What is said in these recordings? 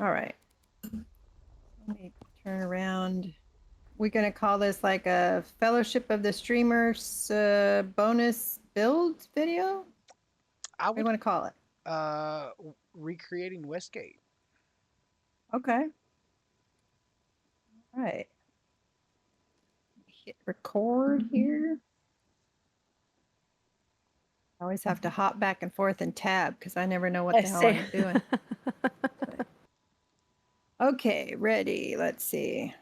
All right. Let me turn around. We're going to call this like a Fellowship of the Streamers bonus build video. I What do you would want to call it? recreating Westgate. Okay. All right. Hit record here. I always have to hop back and forth and tab because I never know what I the hell see. I'm doing. Okay, ready. Let's see.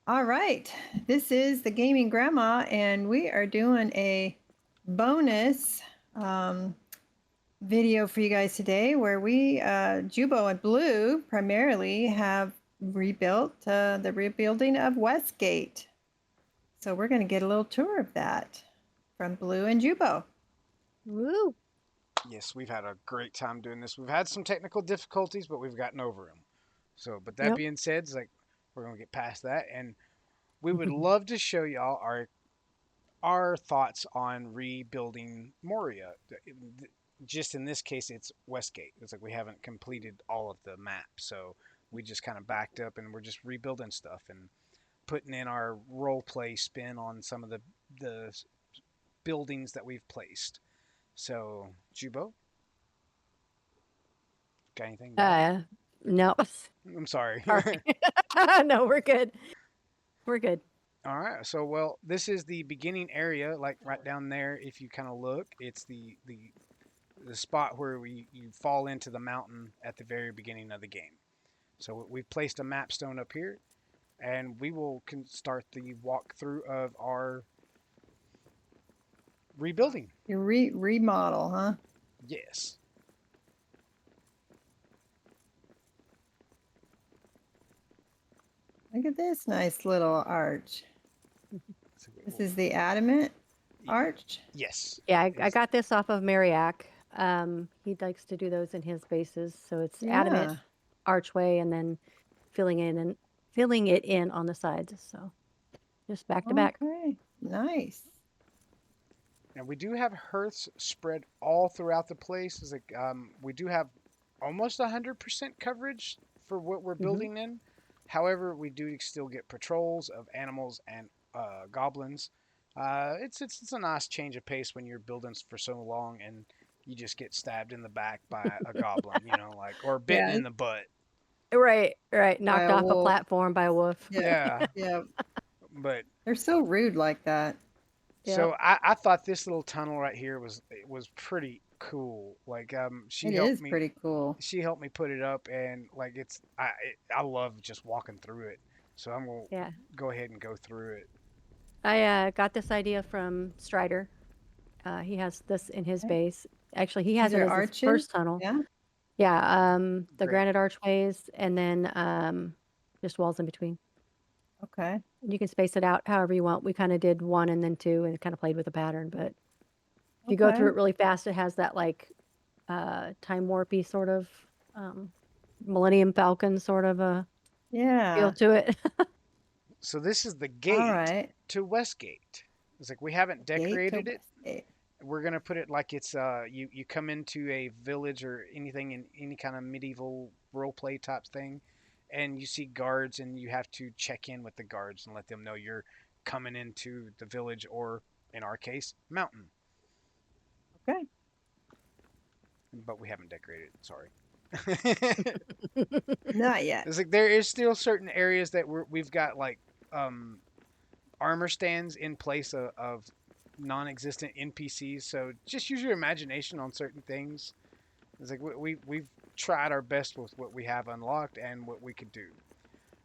All right. This is the Gaming Grandma, and we are doing a bonus video for you guys today where we, Jubo and Blue, primarily have rebuilt the rebuilding of Westgate. So we're going to get a little tour of that from Blue and Jubo. Woo. Yes, we've had a great time doing this. We've had some technical difficulties, but we've gotten over them. So, but that Yep. being said, it's like we're gonna get past that, and we would love to show y'all our thoughts on rebuilding Moria. Just in this case, it's Westgate. It's like we haven't completed all of the map, so we just kind of backed up and we're just rebuilding stuff and putting in our role play spin on some of the buildings that we've placed. So, Jubo, got anything to add? Uh, no. I'm sorry. Sorry. No, we're good. We're good. All right. So, well, this is the beginning area, like right down there. If you kind of look, it's the spot where you fall into the mountain at the very beginning of the game. So we've placed a map stone up here, and we will start the walkthrough of our rebuilding. Your remodel, huh? Yes. Look at this nice little arch. So This is the adamant y- arch. yes. Yeah, I It's got this off of Mariac. He likes to do those in his bases, so it's adamant Yeah. archway and then filling in and filling it in on the sides. So just back to back. Okay. Nice. Now we do have hearths spread all throughout the place. It's like we do have almost 100% coverage for what we're Hmm. building in. However, we do still get patrols of animals and goblins. It's a nice change of pace when you're building for so long and you just get stabbed in the back by a goblin, like or bitten Yeah. in the butt. Right, right. By Knocked a off a wolf. platform by a wolf. Yeah. Yeah, Yeah. but They're so rude like that. Yep. so I thought this little tunnel right here was pretty cool. Like It is pretty cool. she helped me put it up, and like I love just walking through it. So I'm gonna Yeah. go ahead and go through it. I got this idea from Strider. He has this in his Okay. base. Actually, he has These it are as his arches. first tunnel. Yeah. Yeah, the Great. granite archways and then just walls in between. Okay. You can space it out however you want. We kind of did one and then two and kind of played with the pattern. But if you go through Okay. it really fast, it has that like time warpy sort of um, Millennium Falcon sort of a feel Yeah. to it. So this is the All gate right. to Westgate. It's like we haven't Gate to decorated it. Westgate. We're gonna put it like it's you come into a village or anything in any kind of medieval role play type thing, and you see guards and you have to check in with the guards and let them know you're coming into the village or in our case mountain. Okay. But we haven't decorated it. Sorry. Not yet. It's like there is still certain areas that we've got like um, armor stands in place of non-existent NPCs. So just use your imagination on certain things. It's like we've tried our best with what we have unlocked and what we could do.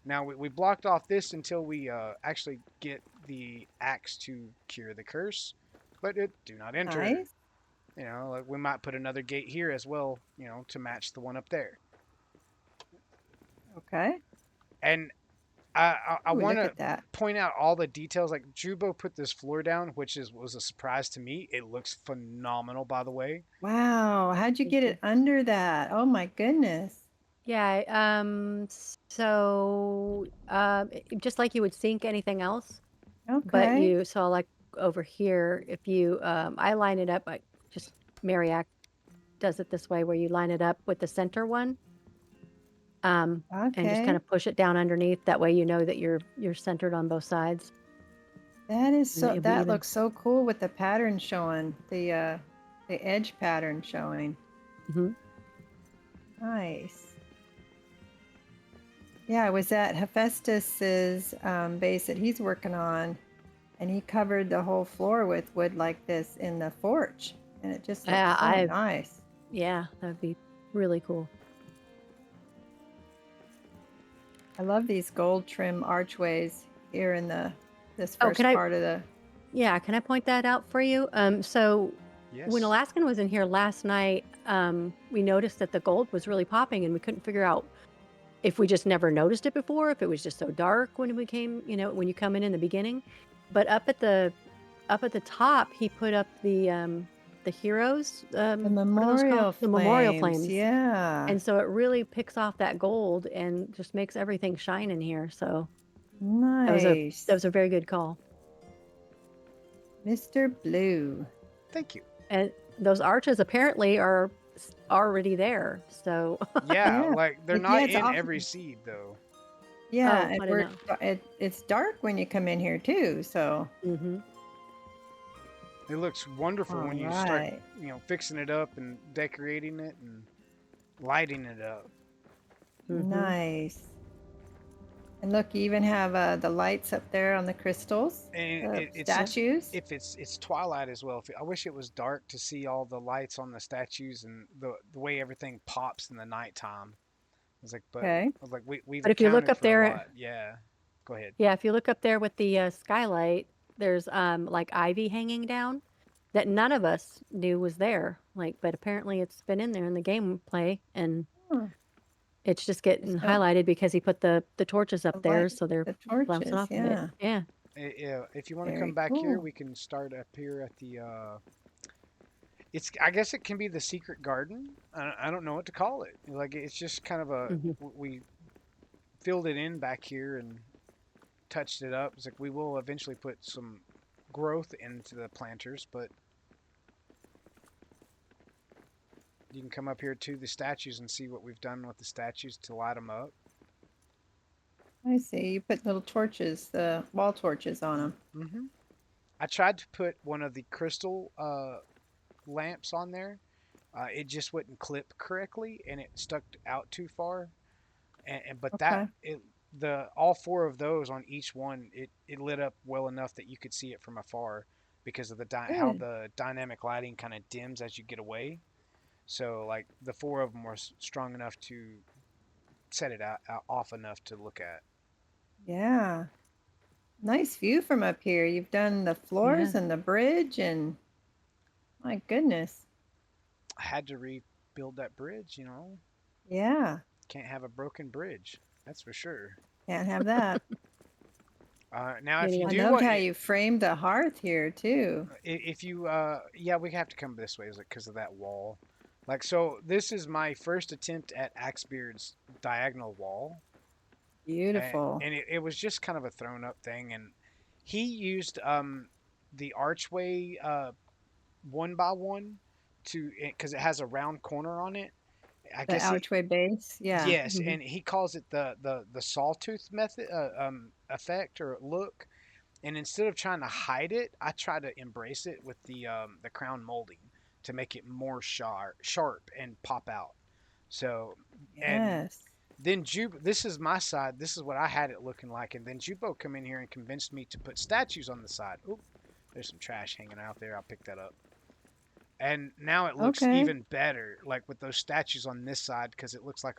Now we blocked off this until we actually get the axe to cure the curse, but it do not enter. Nice. Like we might put another gate here as well, to match the one up there. Okay. And I Ooh, want look to at that. point out all the details. Like Jubo put this floor down, which was a surprise to me. It looks phenomenal, by the way. Wow. How'd you Thank get you. it under that? Oh my goodness. Yeah. So just like you would sync anything else, but Okay. you saw like over here, if you I line it up, I just Mariac does it this way where you line it up with the center one, and just kind Okay. of push it down underneath. That way you know that you're centered on both sides That is and that so you'll be that even. looks so cool with the pattern showing, the edge pattern showing. Hmm. Nice. Yeah, I was at Hephaestus's base that he's working on, and he covered the whole floor with wood like this in the porch, and it just looks Yeah, so nice. yeah, that would be really cool. I love these gold trim archways here in this Oh, first part of the. yeah, can I point that out for you? So when Yes. Alaskan was in here last night, we noticed that the gold was really popping, and we couldn't figure out if we just never noticed it before, if it was just so dark when we came, when you come in the beginning. But up at the top, he put up the heroes. The What are those called? memorial The memorial flames, flames. yeah. And so it really picks off that gold and just makes everything shine in here. So that Nice. was a very good call. Mr. Blue. Thank you. And those arches apparently are already there. So Yeah, Yeah. like they're Yeah, not it's in awesome. every seed though. Yeah, oh, and I don't know. it's dark when you come in here too, so. Hmm. It looks wonderful All when you start, right. fixing it up and decorating it and lighting it up. Hmm. Nice. And look, you even have the lights up there on the crystals, And the it's just statues. if it's twilight as well. I wish it was dark to see all the lights on the statues and the way everything pops in the nighttime. Okay. I was like we've But if you look accounted up for a there, lot. Yeah. Go ahead. yeah, if you look up there with the skylight, there's like ivy hanging down that none of us knew was there. Like, but apparently it's been in there in the gameplay, and Huh. it's just Just getting don't highlighted because he put the torches the up there, light, so they're the bouncing torches. off of it. Yeah. Yeah. Yeah, if you want to come Very back here, cool. we can start up here at the it's I guess it can be the secret garden. I don't know what to call it. Like it's just kind of a Hmm. we filled it in back here and touched it up. It's like we will eventually put some growth into the planters, but you can come up here to the statues and see what we've done with the statues to light them up. I see. You put little torches, the wall torches on them. Hmm. I tried to put one of the crystal lamps on there. It just wouldn't clip correctly, and it stuck out too far. But that Okay. it the all four of those on each one, it lit up well enough that you could see it from afar because of how Good. the dynamic lighting kind of dims as you get away. So like the four of them were strong enough to set it out off enough to look at. Yeah. Nice view from up here. You've done the Yeah. floors and the bridge, and my goodness. I had to rebuild that bridge. Yeah. Can't have a broken bridge. That's for sure. Can't have that. Now, if Getting you I a, do loved want, how you framed the hearth here too. if you, yeah, we have to come this way, because of that wall. Like, so this is my first attempt at Axebeard's diagonal wall, Beautiful. and it was just kind of a thrown up thing, and he used the archway one by one because it has a round corner on it. I The guess he archway base. Yeah. Yes, mhm. and he calls it the sawtooth method effect or look. And instead of trying to hide it, I try to embrace it with the crown molding to make it more sharp and pop out. So, and Yes. then this is my side. This is what I had it looking like. And then Jubo come in here and convinced me to put statues on the side. Oop, there's some trash hanging out there. I'll pick that up. And now it looks Okay. even better, like with those statues on this side, because it looks like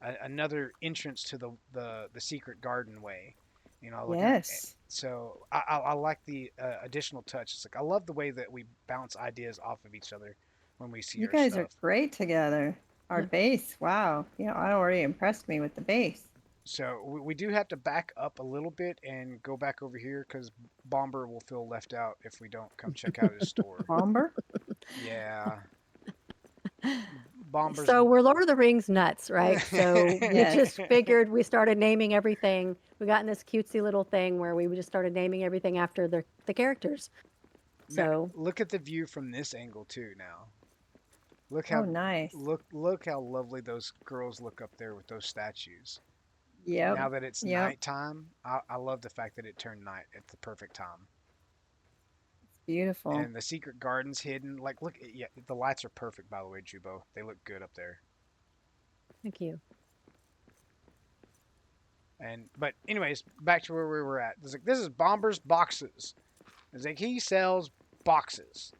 another entrance to the secret garden way. Looking at it. Yes. So I like the additional touch. It's like I love the way that we bounce ideas off of each other when we see You our guys are stuff. great together. Our Yep. base. Wow. You know, I already impressed me with the base. So we do have to back up a little bit and go back over here because Bomber will feel left out if we don't come check out his store. Bomber. Yeah, Bomber's. So we're Lord of the Rings nuts, right? So we Yes. just figured we started naming everything. We got in this cutesy little thing where we just started naming everything after the characters. Now, So look at the view from this angle too. Now Look Oh, how nice. look how lovely those girls look up there with those statues. Yep. Now that it's Yep. nighttime, I love the fact that it turned night at the perfect time. It's beautiful. And the secret garden's hidden. Like, look, yeah, the lights are perfect, by the way, Jubo. They look good up there. Thank you. And but anyways, back to where we were at. It's like this is Bomber's boxes. It's like he sells boxes.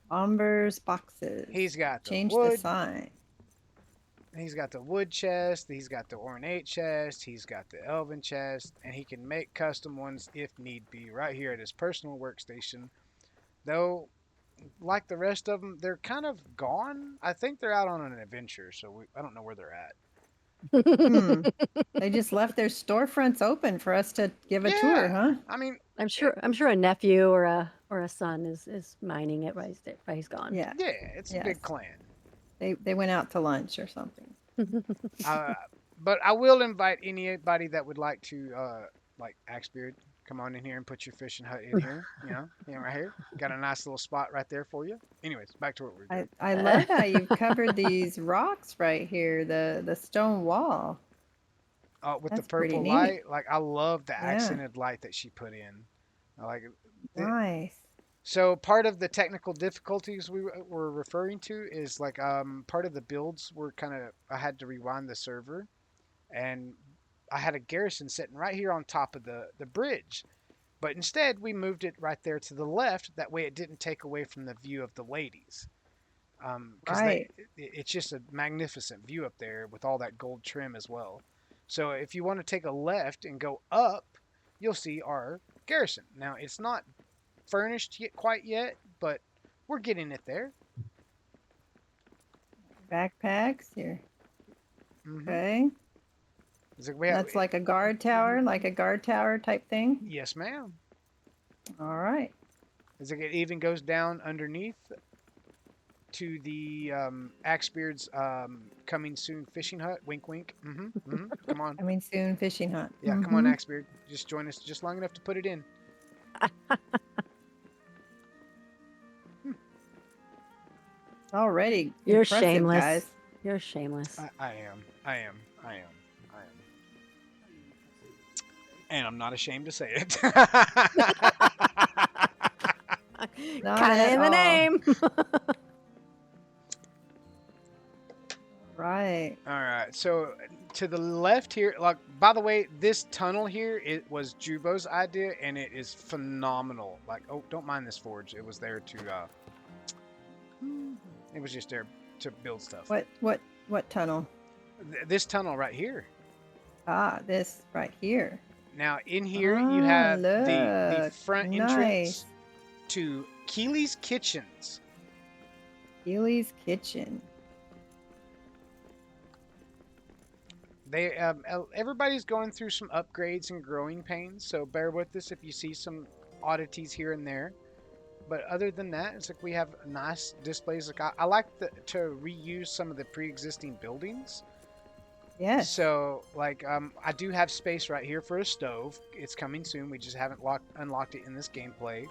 Bombers boxes. He's got the Change the wood. sign. He's got the wood chest. He's got the ornate chest. He's got the elven chest, and he can make custom ones if need be, right here at his personal workstation. Though, like the rest of them, they're kind of gone. I think they're out on an adventure, so I don't know where they're at. Hmm. They just left their storefronts open for us to give a tour, Yeah, huh? I mean, I'm sure a nephew or a son is mining it while he's gone. Yeah. yeah, it's a Yes. big clan. They went out to lunch or something. Uh, but I will invite anybody that would like to, like Axebeard, come on in here and put your fishing hut in here. Right here. Got a nice little spot right there for you. Anyways, back to what we were doing. I love how you've covered these rocks right here, the stone wall. With the That's pretty purple neat. light, like I love the Yeah. accented light that she put in. I like it. Nice. So part of the technical difficulties we were referring to is like part of the builds were kind of I had to rewind the server, and I had a garrison sitting right here on top of the bridge, but instead we moved it right there to the left. That way it didn't take away from the view of the ladies, because Right. it's just a magnificent view up there with all that gold trim as well. So if you want to take a left and go up, you'll see our garrison. Now it's not furnished yet quite yet, but we're getting it there. Backpacks here. Mm-hmm. Okay. That's like a guard tower, like a guard tower type thing. Yes, ma'am. All right. It's like it even goes down underneath to the Axebeard's coming soon fishing hut. Wink, wink. Come on. Coming soon fishing hunt. Yeah, come on, Axebeard. Just join us just long enough to put it in. Already. You're impressive, shameless. guys. You're shameless. I am. And I'm not ashamed to say it. Not Kind of at in the all. name. Right. All right. So to the left here, like by the way, this tunnel here it was Jubo's idea, and it is phenomenal. Like, oh, don't mind this forge. It was there to. It was just there to build stuff. What tunnel? This tunnel right here. Ah, this right here. Now in here you have the look. front Nice. entrance to Keely's Kitchens. Keely's Kitchen. They everybody's going through some upgrades and growing pains, so bear with us if you see some oddities here and there. But other than that, it's like we have nice displays. Like I like to reuse some of the pre-existing buildings. Yes. So like I do have space right here for a stove. It's coming soon. We just haven't unlocked it in this gameplay.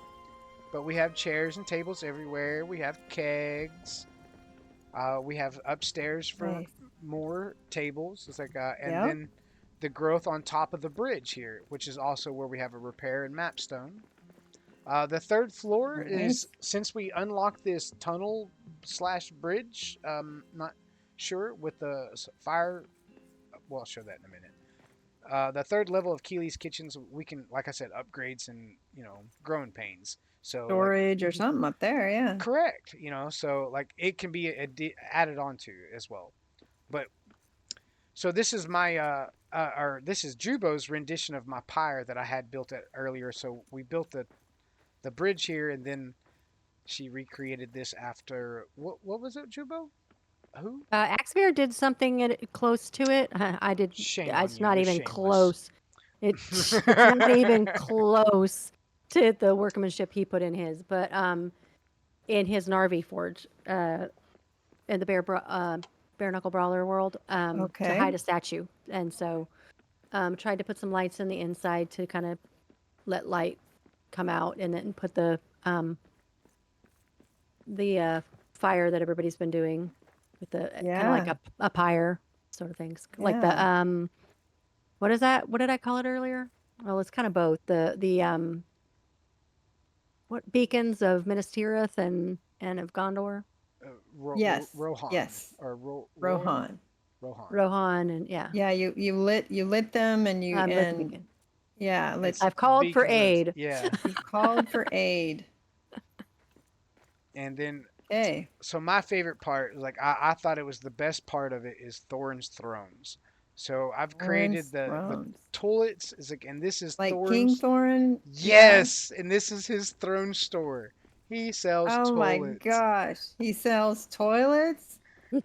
But we have chairs and tables everywhere. We have kegs. We have upstairs for Nice. more tables. It's like and Yep. then the growth on top of the bridge here, which is also where we have a repair and map stone. The third floor Nice. is since we unlocked this tunnel / bridge. Not sure with the fire. Well, I'll show that in a minute. The third level of Keely's Kitchens, we can, like I said, upgrades and growing pains. So Storage or something up there, yeah. correct, so like it can be added onto as well. But so this is my or this is Jubo's rendition of my pyre that I had built earlier. So we built the bridge here, and then she recreated this after what was it, Jubo? Who? Axebear did something close to it. I did. Shame on It's you, not you're even shameless. close. It's not even close to the workmanship he put in his. But in his Narvi forge, in the bare knuckle brawler world, to Okay. hide a statue, and so tried to put some lights in the inside to kind of let light come out, and then put the fire that everybody's been doing with the kind of like Yeah. a pyre sort of things. Like the Yeah. what is that? What did I call it earlier? Well, it's kind of both. The what beacons of Minas Tirith and of Gondor, Ro- Yes. Rohan Yes. or Rohan? Rohan. Rohan. Rohan, and yeah, Yeah, you lit them and lit the beacon. yeah, It's I've called for beacons of aid. yeah. you called for aid. And then Okay. so my favorite part, like I thought it was the best part of it is Thorin's thrones. So I've created Thorns the thrones. toilets is like, and this is Like King Thorin's. Thorin? Yeah. Yes, and this is his throne store. He sells Oh my toilets. gosh. He sells toilets?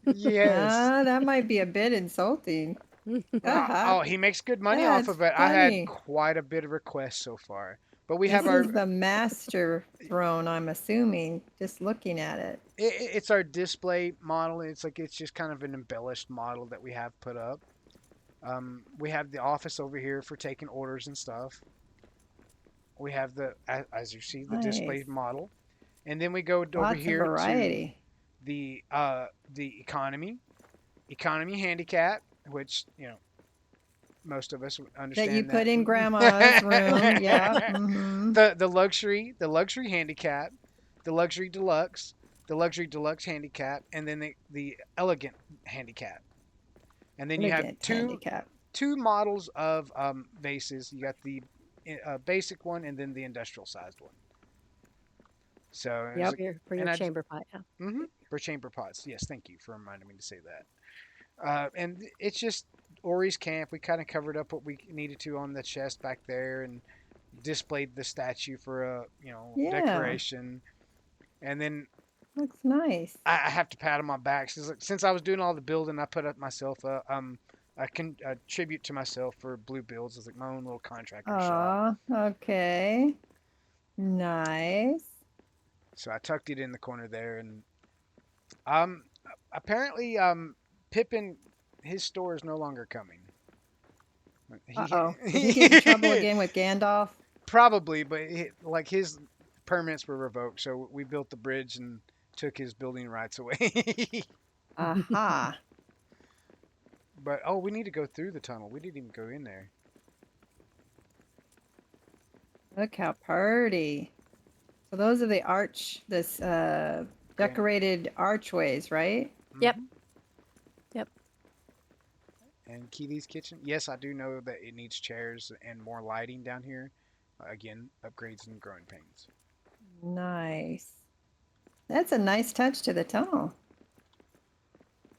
Yes. That might be a bit insulting. Haha. Oh, he makes good money off That's of it. I had funny. quite a bit of requests so far. But we have This our is the master throne, I'm assuming, just looking at it. it's our display model. It's like it's just kind of an embellished model that we have put up. We have the office over here for taking orders and stuff. We have as you see, the display Nice. model, and then we go over Lots of here to variety. the economy handicap, which most of us That you understand put that. in grandma's room. Yeah. Mm-hmm. The luxury handicap, the luxury deluxe handicap, and then the elegant handicap. And then you have Elegant handicap. two models of vases. You got the basic one and then the industrial sized one. So Yep, for your and I chamber pot. Yeah. for chamber pots. Yes, thank you for reminding me to say that. And it's just Ori's camp. We kind of covered up what we needed to on the chest back there and displayed the statue for a Yeah. decoration. And then Looks nice. I have to pat on my back since I was doing all the building. I put up myself a tribute to myself for Blue Builds. It's like my own little contractor shop. Oh, okay. Nice. So I tucked it in the corner there, and um, apparently Pippin, his store is no longer coming. Uh-oh. Did he get in trouble again with Gandalf? Probably, but like his permits were revoked, so we built the bridge and took his building rights away. Aha. But oh, we need to go through the tunnel. We didn't even go in there. Look how pretty. So those are this decorated archways, right? Yep. Mhm. Yep. And Keely's kitchen. Yes, I do know that it needs chairs and more lighting down here. Again, upgrades and growing pains. Nice. That's a nice touch to the tunnel.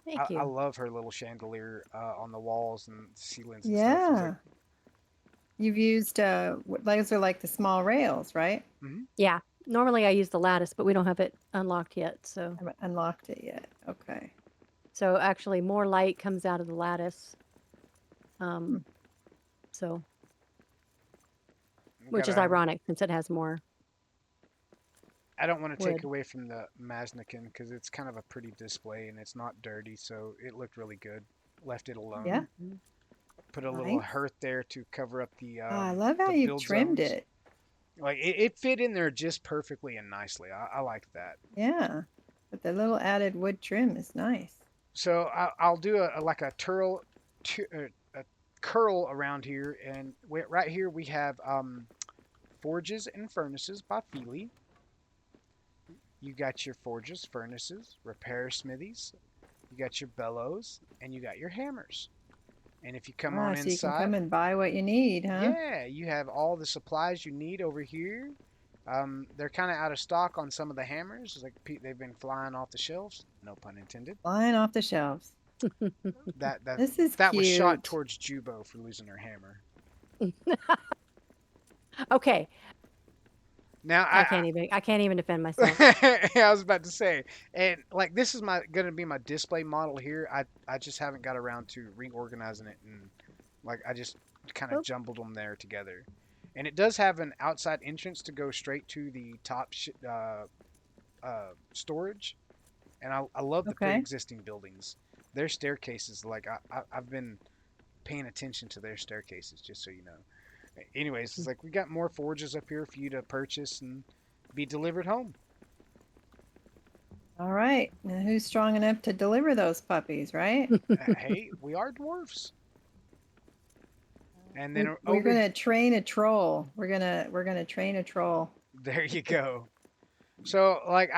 Thank I you. love her little chandelier on the walls and ceilings and stuff. It's Yeah. like, You've used those are like the small rails, right? Yeah. Normally I use the lattice, but we don't have it unlocked yet. So I haven't unlocked it yet. Okay. actually more light comes out of the lattice. So we which is gotta- ironic since it has more. I don't want to take wood. away from the Maznikin because it's kind of a pretty display and it's not dirty, so it looked really good. Left it alone. Yeah. Put a little Nice. hearth there to cover up the I love how the you build trimmed zones. it. Like it fit in there just perfectly and nicely. I like that. Yeah. But the little added wood trim is nice. So I'll do like a a curl around here, and right here we have forges and furnaces by Feely. You got your forges, furnaces, repair smithies. You got your bellows, and you got your hammers. And if you come on So you can come inside, and buy what you need, huh? yeah, you have all the supplies you need over here. They're kind of out of stock on some of the hammers. It's like they've been flying off the shelves. No pun intended. Flying off the shelves. That This is that was shot cute. towards Jubo for losing her hammer. Okay. Now I can't even defend myself. I was about to say, and like this is gonna be my display model here. I just haven't got around to reorganizing it, and like I just kind of jumbled them there together. And it does have an outside entrance to go straight to the top storage, and I love the Okay. pre-existing buildings. Their staircases, like I've been paying attention to their staircases, just so you know. Anyways, it's like we got more forges up here for you to purchase and be delivered home. All right. Now who's strong enough to deliver those puppies, right? Hey, we are dwarves. And then We're over gonna train a troll. We're gonna train a troll. there you go. So like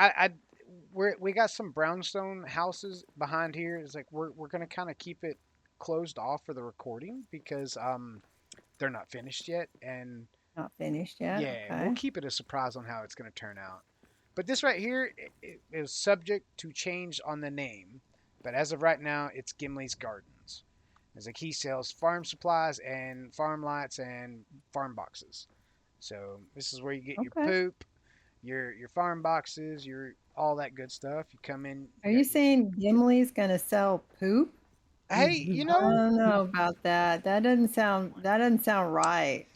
we got some brownstone houses behind here. It's like we're gonna kind of keep it closed off for the recording because they're not finished yet, and Not finished yet. yeah, we'll Okay. keep it a surprise on how it's gonna turn out. But this right here is subject to change on the name, but as of right now, it's Gimli's Gardens. It's like he sells farm supplies and farm lights and farm boxes. So this is where you get your Okay. poop, your farm boxes, your all that good stuff. You come in, Are you you got your saying Gimli's gonna sell poop? hey, you I know, don't know about that. That doesn't sound right.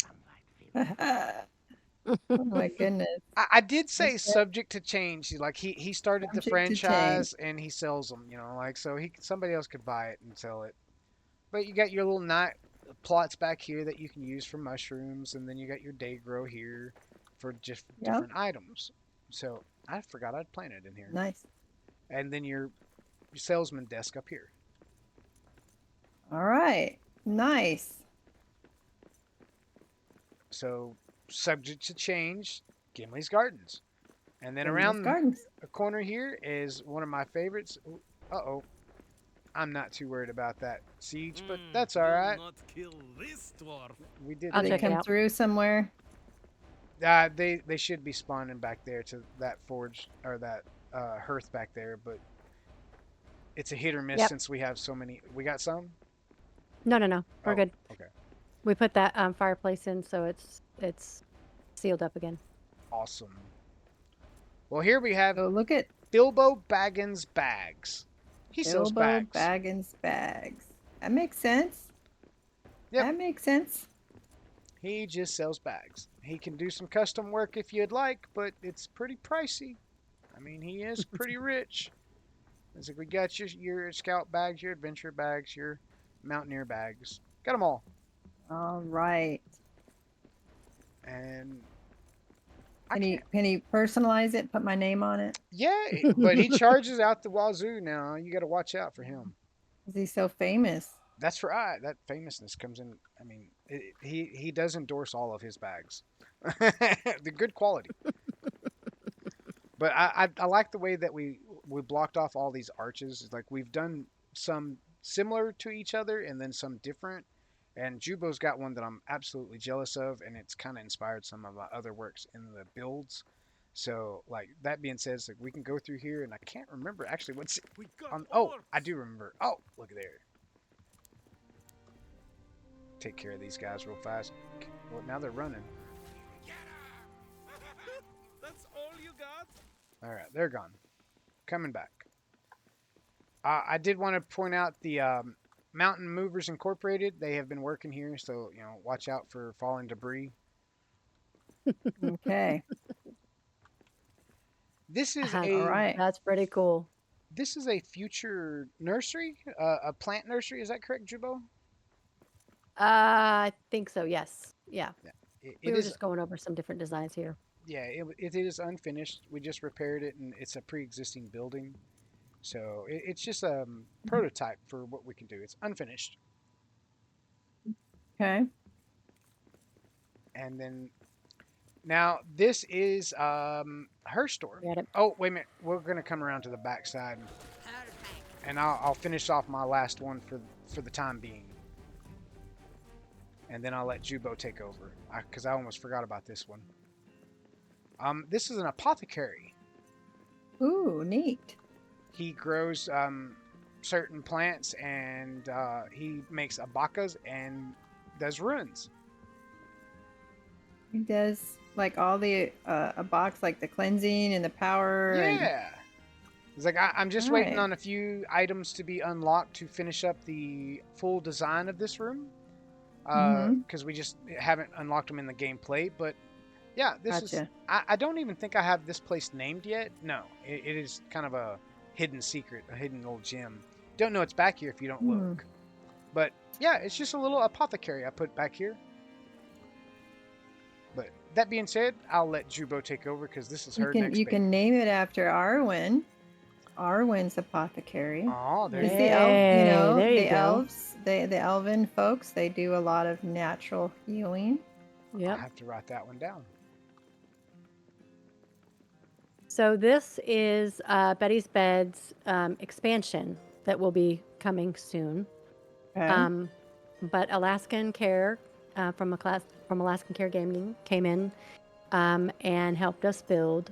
Oh my goodness. I did say Okay. subject to change. Like he started the Subject to change. franchise and he sells them. You know, like so he somebody else could buy it and sell it. But you got your little night plots back here that you can use for mushrooms, and then you got your day grow here for just Yep. different items. So I forgot I'd planted in here, Nice. and then your salesman desk up here. All right. Nice. So subject to change, Gimli's Gardens. And then Gimli's around Gardens. a corner here is one of my favorites. Uh oh, I'm not too worried about that siege, but that's all right. Not kill this dwarf. We did. I'll Did it check it come out. through somewhere? They should be spawning back there to that forge or that hearth back there, but it's a hit or miss Yep. since we have so many. We got some. No, we're Oh, good. okay, We put that fireplace in, so it's sealed up again. awesome. Well, here we have So look at Bilbo Baggins bags. He sells Bilbo bags. Baggins bags. That makes sense. Yep. That makes sense. He just sells bags. He can do some custom work if you'd like, but it's pretty pricey. I mean, he is pretty rich. It's like we got your scout bags, your adventure bags, your mountaineer bags. Got them all. All right. And I Can he can't. can he personalize it? Put my name on it? Yeah, but he charges out the wazoo now. You got to watch out for him. Is he so famous? That's right. That famousness comes in. I mean, he does endorse all of his bags. The good quality. But I like the way that we blocked off all these arches. Like we've done some similar to each other and then some different. And Jubo's got one that I'm absolutely jealous of, and it's kind of inspired some of my other works in the builds. So, like that being said, it's like we can go through here, and I can't remember actually what's We got on. Oh, orcs. I do remember. Oh, look at there. Take care of these guys real fast. Well, now they're running. That's all you got? All right, they're gone. Coming back. I did want to point out the Mountain Movers Incorporated. They have been working here, so watch out for falling debris. Okay. This is All All a right. That's pretty cool. this is a future nursery, a plant nursery. Is that correct, Jubo? I think so. Yes. Yeah. It, We it were is. just going over some different designs here. Yeah, it is unfinished. We just repaired it, and it's a pre-existing building, so it's just a prototype for what we can do. It's unfinished, Okay. and then now this is her store. We had it. Oh, wait a minute. We're gonna come around to the back side, and I'll finish off my last one for the time being, and then I'll let Jubo take over because I almost forgot about this one. This is an apothecary. Ooh, neat. He grows certain plants, and he makes abakas and does runes. He does like all the a box like the cleansing and the power and Yeah. It's like I'm just All waiting right. on a few items to be unlocked to finish up the full design of this room. Mhm. Because we just haven't unlocked them in the gameplay. But yeah, this is. Gotcha. I don't even think I have this place named yet. No, it is kind of a hidden secret, a hidden little gem. Don't know it's back here if you don't Hmm. look. But yeah, it's just a little apothecary I put back here. But that being said, I'll let Jubo take over because this is You her can next you baby. can name it after Arwen. Arwen's apothecary. Oh, there Because you the go. Yay, there you the go. elves, the elven folks, they do a lot of natural healing. I'll Yep. have to write that one down. So this is Betty's Bed's expansion that will be coming soon. Okay. But Alaskan Care from Alaskan Care Gaming came in and helped us build.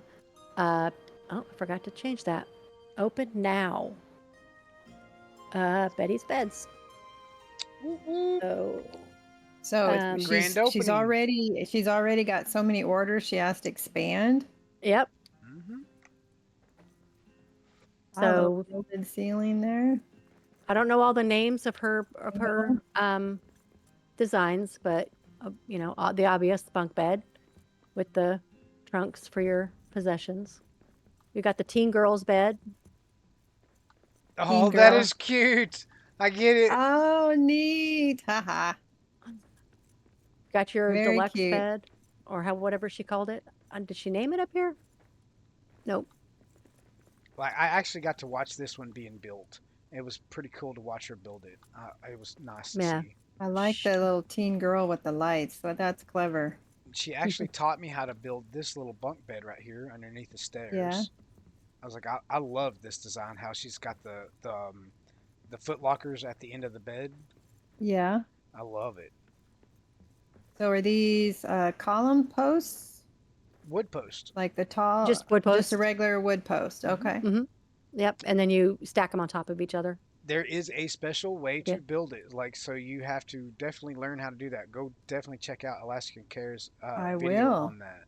Oh, I forgot to change that. Open now. Betty's Beds. Whoop, whoop. So So Grand she's opening. already got so many orders she has to expand. yep. Mm-hmm. Wow, little So gilded ceiling there. I don't know all the names of her No. designs, but you know, the obvious bunk bed with the trunks for your possessions. We got the teen girls bed. Oh, Teen that girl. is cute. I get it. Oh, neat. Haha. Got your Very deluxe cute. bed, or whatever she called it. Did she name it up here? Nope. Like I actually got to watch this one being built. It was pretty cool to watch her build it. It was nice to Yeah. see. I like the little teen girl with the lights. So that's clever. She actually taught me how to build this little bunk bed right here underneath the Yeah. stairs. I was like, I love this design. How she's got the foot lockers at the end of the bed. Yeah. I love it. So are these column posts? Wood post. Like the tall, Just wood just posts. a regular wood post. Mhm. Okay. Mm-hmm. Yep. And then you stack them on top of each other. There is a special way Yeah. to build it. Like so, you have to definitely learn how to do that. Go definitely check out Alaskan Care's I video will. on that.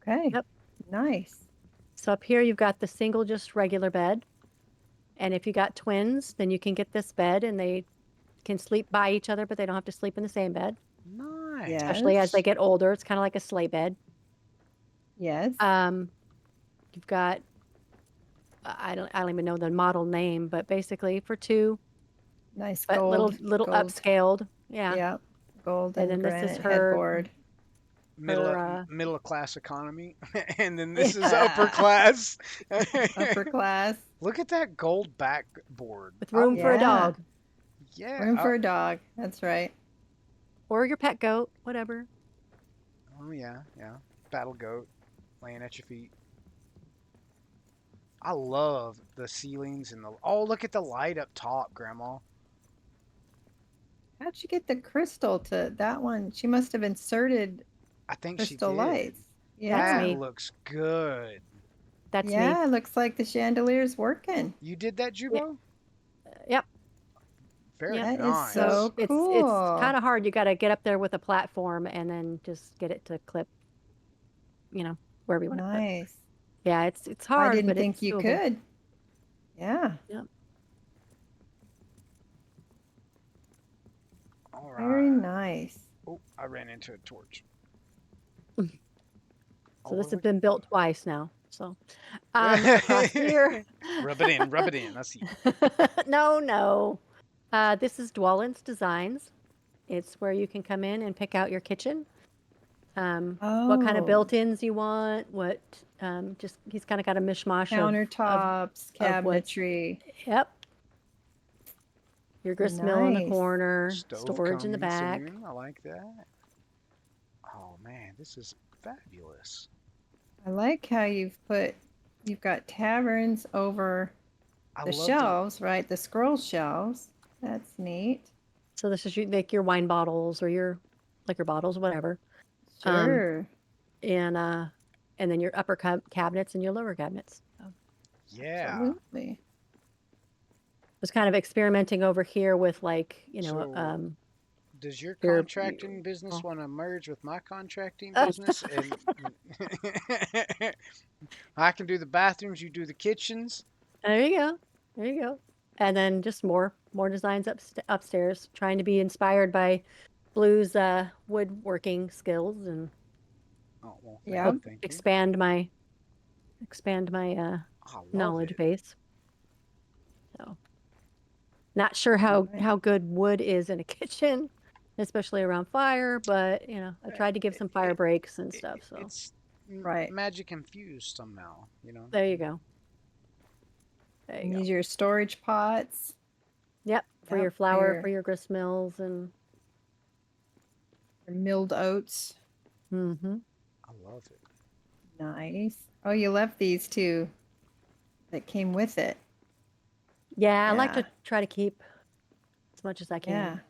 Okay. Yep. Nice. So up here you've got the single, just regular bed. And if you got twins, then you can get this bed and they can sleep by each other, but they don't have to sleep in the same bed. Nice. Especially as they Yes. get older. It's kind of like a sleigh bed. Yes. You've got I don't even know the model name, but basically for two, Nice but little gold. upscaled. Yeah. Yeah. Gold And and then this is granite her headboard. Middle of class economy, and then this is Yeah. upper class. Upper class. Look at that gold backboard. with room for a Yeah. dog Yeah. Room for a dog. That's right. or your pet goat, whatever. Oh yeah, yeah. Battle goat laying at your feet. I love the ceilings and the. Oh, look at the light up top, Grandma. How'd you get the crystal to that one? She must have inserted I think she crystal did. lights. That's That me. Yeah. looks good. That's me. Yeah, looks like the chandelier's working. You did that, Yeah. Jubo? Yep. Very Yep. That is nice. so It's cool. kind of hard. You got to get up there with a platform and then just get it to clip, you know, wherever you want to put. Nice. Yeah, it's I hard, didn't but think it's you doable. could. Yeah. Yep. All Very right. nice. Oh, I ran into a torch. So this Oh, has been built twice now. So across here. Rub it in, rub it in. I see. No. This is Dwallin's Designs. It's where you can come in and pick out your kitchen. What kind of Oh, built-ins you want? What just he's kind of got a mishmash of countertops, of what's cabinetry. yep. Your grist mill in the Nice. corner, Stove storage in the coming back. soon. I like that. Oh man, this is fabulous. I like how you've got taverns over I the love shelves, right? The scroll shelves. That's neat. So this is like your wine bottles or your liquor bottles, whatever. Sure. And then your upper cabinets and your lower cabinets. So Yeah. Absolutely. was kind of experimenting over here with like, So, does your your- contracting business oh. want to merge with my contracting business? And I can do the bathrooms, you do the kitchens. There you go. There you go. And then just more designs upstairs, trying to be inspired by Blue's woodworking skills and Oh well, Yeah. thank you. expand my I love knowledge it. base. So, not sure how Right. good wood is in a kitchen, especially around fire, but I tried to give some fire breaks and stuff. So It's Right. magic infused somehow, you know. There you go. There you And go. these are your storage pots. Yep, for your Yep, flour, for your grist mills, and your milled oats. mm-hmm. I love it. Nice. Oh, you left these two that came with it. Yeah, I like Yeah. to try to keep as much as I Yeah. can.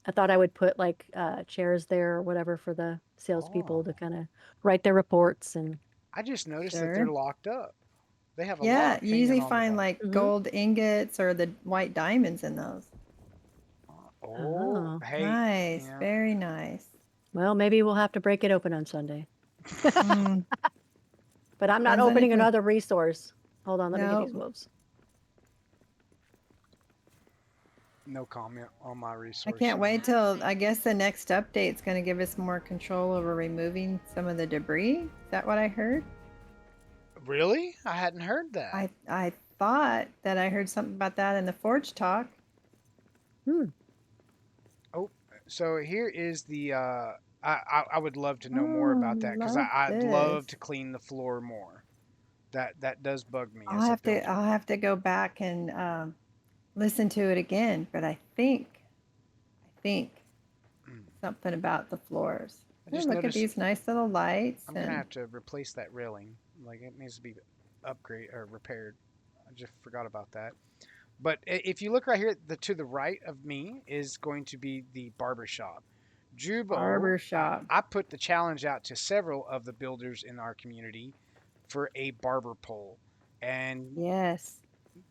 I thought I would put like chairs there or whatever for the salespeople to Oh, kind of write their reports and. I just noticed that they're Sure. locked up. They have a Yeah, lock you hanging usually on the find bottom. like Mm-hmm. gold ingots or the white diamonds in those. Oh, Oh, hey, you Nice. know. Very nice. well, maybe we'll have to break it open on Sunday. Mm, But I'm not depends on if opening we. another resource. Hold on, let me get these No, wolves. No comment on my I can't resources. wait till I guess the next update's going to give us more control over removing some of the debris. Is that what I heard? Really? I hadn't heard that. I thought that I heard something about that in the Forge talk. Hmm. Oh, so here is the. I would love to know more Oh, about that because love I'd this. love to clean the floor more. That does bug me I'll as a have to builder. I'll have to go back and listen to it again, but I think Mm. something about the floors. I Oh, just look at noticed these nice little lights I'm gonna and have to replace that railing. Like it needs to be upgrade or repaired. I just forgot about that. But if you look right here, the to the right of me is going to be the barber shop. barber Jubo, shop. I put the challenge out to several of the builders in our community for a barber pole, and Yes.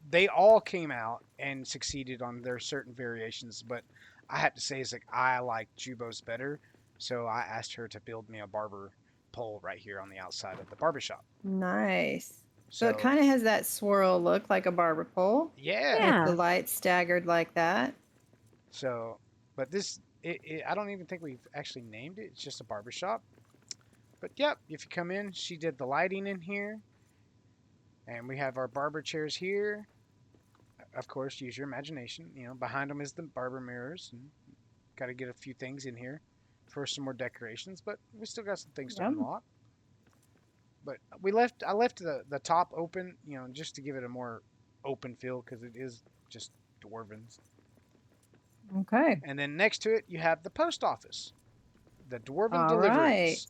they all came out and succeeded on their certain variations. But I have to say, it's like I like Jubo's better, so I asked her to build me a barber pole right here on the outside of the barber shop. Nice. So it So kind of has that swirl look like a barber pole yeah, with the Yeah. lights staggered like that. so but I don't even think we've actually named it. It's just a barber shop. But yep, if you come in, she did the lighting in here, and we have our barber chairs here. Of course, use your imagination. You know, behind them is the barber mirrors, and got to get a few things in here for some more decorations. But we still got some things to Yep. unlock. But I left the top open, you know, just to give it a more open feel because it is just dwarven. Okay. And then next to it, you have the post office, the dwarven All right. deliveries.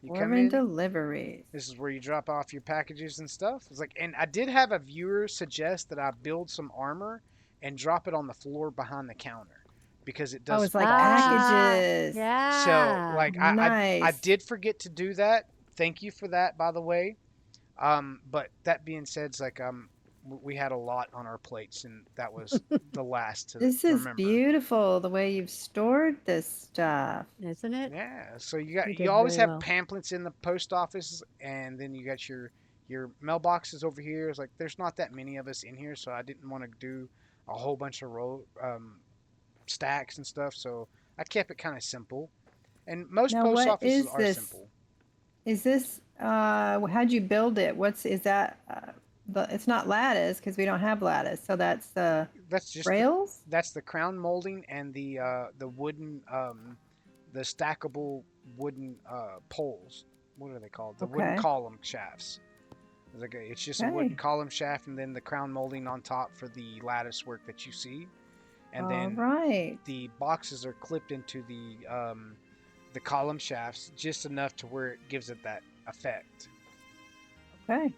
You come Dwarven in. deliveries. This is where you drop off your packages and stuff. It's like, and I did have a viewer suggest that I build some armor and drop it on the floor behind the counter because it Oh, does it's like boxes. Ah, packages. So, yeah. like, I Nice. did forget to do that. Thank you for that, by the way. But that being said, it's like we had a lot on our plates, and that was the last to This is remember. beautiful the way you've stored this stuff. Isn't it? Yeah, so You you did always very have well. pamphlets in the post office, and then you got your mailboxes over here. It's like there's not that many of us in here, so I didn't want to do a whole bunch of stacks and stuff. So I kept it kind of simple, and most Now, post what offices is are this? simple. Is this how'd you build it? Is that it's not lattice because we don't have lattice. So that's That's just rails? that's the crown molding and the wooden the stackable wooden poles. What are they called? The wooden Okay. column shafts. It's just a wooden Okay. column shaft and then the crown molding on top for the lattice work that you see. And All then right. the boxes are clipped into the column shafts just enough to where it gives it that effect. Okay.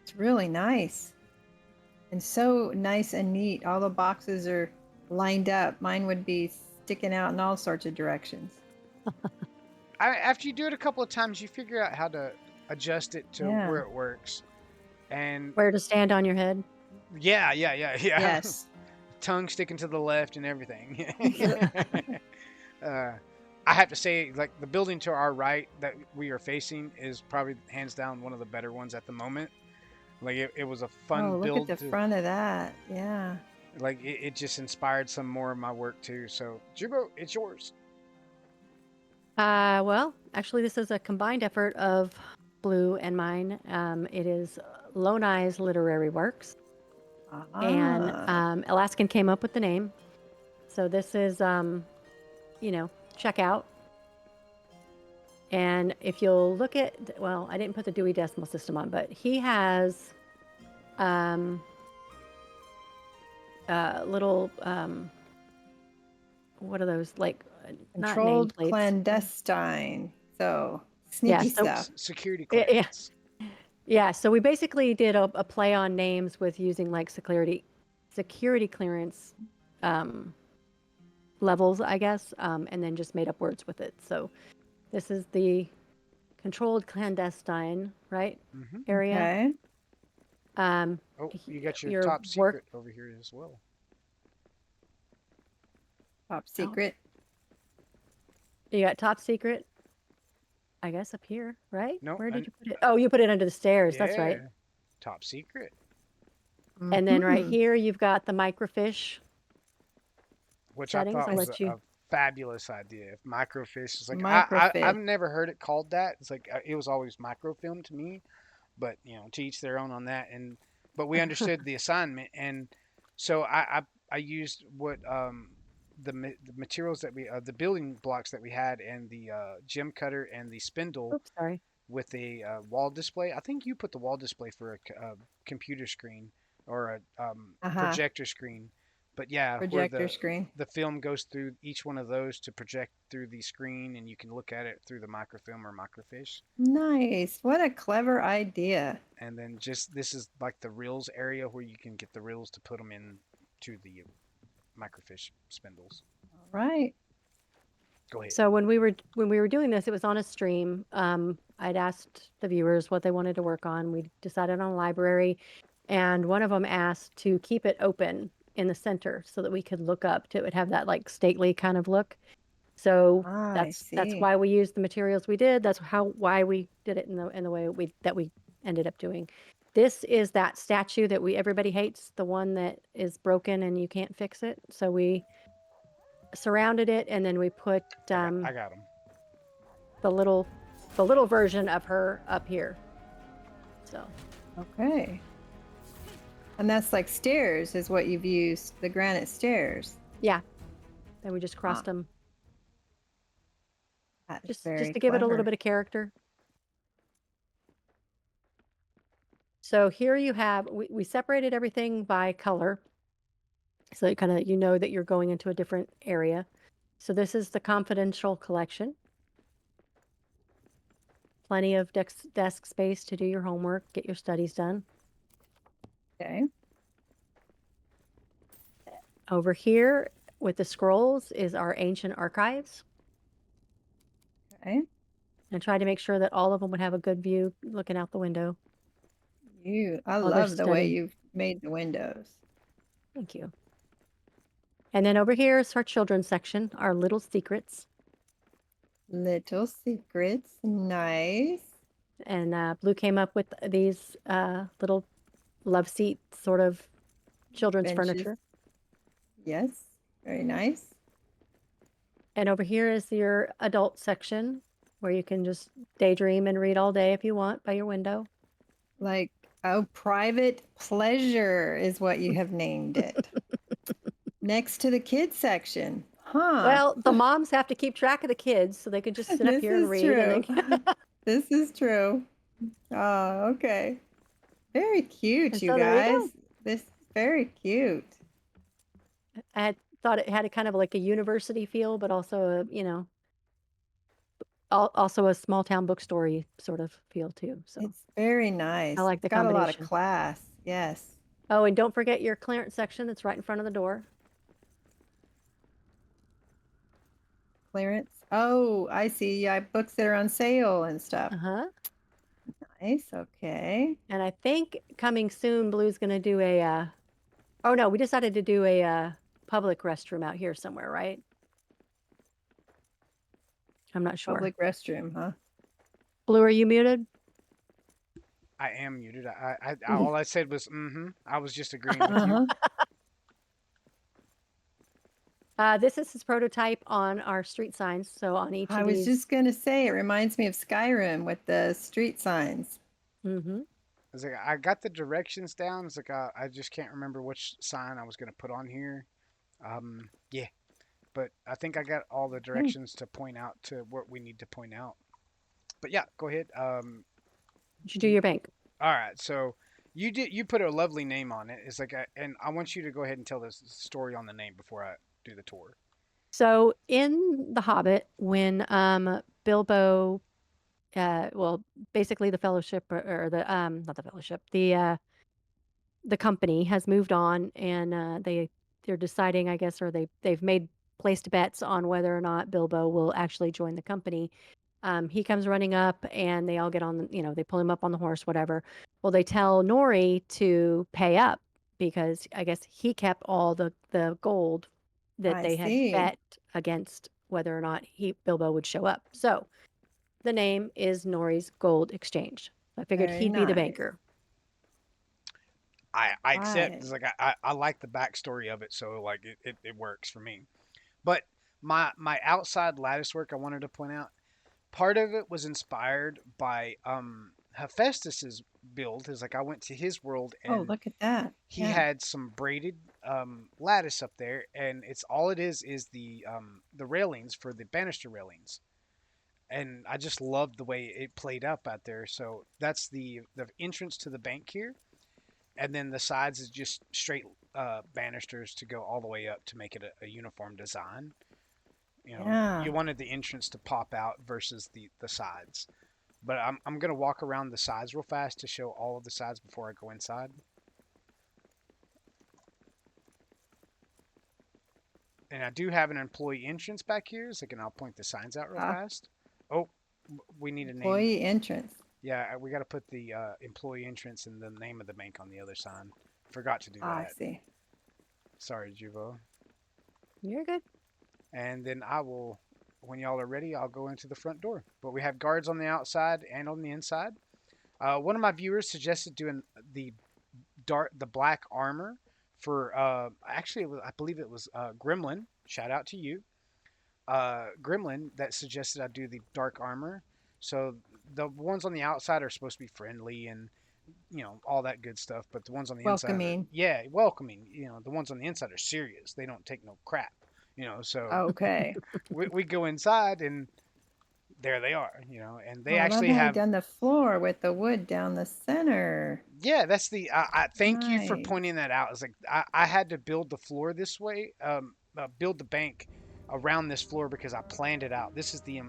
It's really nice. And so nice and neat. All the boxes are lined up. Mine would be sticking out in all sorts of directions. After you do it a couple of times, you figure out how to adjust it to Yeah. where it works. And Where to stand on your head? yeah. Yes. Tongue sticking to the left and everything. Yep. uh, I have to say, like the building to our right that we are facing is probably hands down one of the better ones at the moment. Like it was a fun Oh, look at build the to front of that. Yeah. like it just inspired some more of my work too. So Jubo, it's yours. Well, actually, this is a combined effort of Blue and mine. It is Lone Eye's Literary Works, and Ah. Alaskan came up with the name. So this is, check out. And if you'll look at, well, I didn't put the Dewey Decimal System on, but he has little, what are those, like, not Controlled nameplates. clandestine. So Yeah, sneaky so stuff. Security yeah, clearance. yeah. So we basically did a play on names with using like security clearance levels, I guess, and then just made up words with it. So this is the controlled clandestine, right, Hmm. area. Okay. Oh, you got your Your top work. secret over here as well. Top Oh, secret. you got top secret, I guess, up here, right? No, Where did and you put it? Oh, you put it under the stairs. That's yeah, right. top secret. And then right Hmm. here, you've got the microfiche Which I settings. thought I'll was let you. a fabulous idea. If microfiche is like, I've Microfiche. never heard it called that. It's like it was always microfilm to me, but to each their own on that. And but we understood the assignment, and so I used what the materials that we the building blocks that we had, and the gem cutter and the spindle Oops, sorry. with a wall display. I think you put the wall display for a computer screen or a Uh-huh. projector screen. But yeah, where Projector screen. the film goes through each one of those to project through the screen, and you can look at it through the microfilm or microfiche. Nice. What a clever idea. And then just this is like the reels area where you can get the reels to put them in to the microfiche spindles. All right. Go ahead. So when we were doing this, it was on a stream. I'd asked the viewers what they wanted to work on. We decided on a library, and one of them asked to keep it open in the center so that we could look up to it would have that like stately kind of look. So I that's see. why we used the materials we did. That's why we did it in the way we ended up doing. This is that statue that everybody hates, the one that is broken and you can't fix it. So we surrounded it, and then we put I got them. the little the little version of her up here. So Okay. And that's like stairs is what you've used, the granite stairs. yeah, then we just Huh. crossed them That is just very to give it a little clever. bit of character. So here you have we separated everything by color, so that kind of that you're going into a different area. So this is the confidential collection. Plenty of desk space to do your homework, get your studies done. Okay. Over here with the scrolls is our ancient archives. Okay. And try to make sure that all of them would have a good view looking out the window I while they're love the way studying. you've made the windows. Thank you. And then over here is our children's section, our little secrets. Little secrets. Nice. And Blue came up with these little love seat sort of children's Benches. furniture. Yes. Very nice. And over here is your adult section where you can just daydream and read all day if you want by your window. Like, oh, private pleasure is what you have named it. Next to the kids section. Huh. Well, the moms have to keep track of the kids so they can just sit up This here and is read and true. then This is true. Oh, okay. Very cute, and you so there you go. guys. This is very cute. I had thought it had a kind of like a university feel, but also also a small town bookstory sort of feel too. So It's very I nice. like It's the got a lot of combination. class. Yes. Oh, and don't forget your clearance section that's right in front of the door. Clearance. Oh, I see. Yeah, books that are on sale and stuff. Uh-huh. Nice. Okay. And I think coming soon, Blue's going to do oh no, we decided to do a public restroom out here somewhere, right? I'm not sure. Public restroom, huh? Blue, are you muted? I am muted. All I said was mm-hmm. I was just agreeing with you. Uh-huh. This is his prototype on our street signs. So on each I of was these. just gonna say it reminds me of Skyrim with the street signs. Mm-hmm. It's like I got the directions down. It's like I just can't remember which sign I was gonna put on here. Yeah, but I think I got all the Okay. directions to point out to what we need to point out. But yeah, go ahead. You should do your bank. All right, so you put a lovely name on it. It's like, and I want you to go ahead and tell this story on the name before I do the tour. So in The Hobbit, when Bilbo, well, basically the Fellowship or the not the Fellowship, the company has moved on, and they're deciding, I guess, or they've made placed bets on whether or not Bilbo will actually join the company. He comes running up, and they all get on. They pull him up on the horse, whatever. Well, they tell Nori to pay up because I guess he kept all the gold that I they had see. bet against whether or not Bilbo would show up. So the name is Nori's Gold Exchange. I figured Very he'd be the nice. banker. I accept. Right. It's like I like the backstory of it, so like it works for me. But my outside lattice work, I wanted to point out, part of it was inspired by Hephaestus's build. Is like I went to his world Oh, and look at that. he Yeah. had some braided lattice up there, and it's all it is the railings for the banister railings. And I just loved the way it played up out there. So that's the entrance to the bank here, and then the sides is just straight banisters to go all the way up to make it a uniform design. You Yeah. wanted the entrance to pop out versus the sides. But I'm gonna walk around the sides real fast to show all of the sides before I go inside. And I do have an employee entrance back here, so I'll point the signs out real Ah, fast. Oh, we need a name. employee entrance. Yeah, we got to put the employee entrance and the name of the bank on the other sign. Forgot to do I that. see. Sorry, Juvo. You're good. And then I will, when y'all are ready, I'll go into the front door. But we have guards on the outside and on the inside. One of my viewers suggested doing the the black armor for actually I believe it was Gremlin. Shout out to you, Gremlin, that suggested I do the dark armor. So the ones on the outside are supposed to be friendly and all that good stuff, but the ones on the inside are, Welcoming. yeah, welcoming. The ones on the inside are serious. They don't take no crap. So Okay. we go inside and there they are. And Oh, they I love actually how you have. done the floor with the wood down the center. Yeah, that's I thank you for Nice. pointing that out. It's like I had to build the floor this way, build the bank around this floor because I planned it out. This is the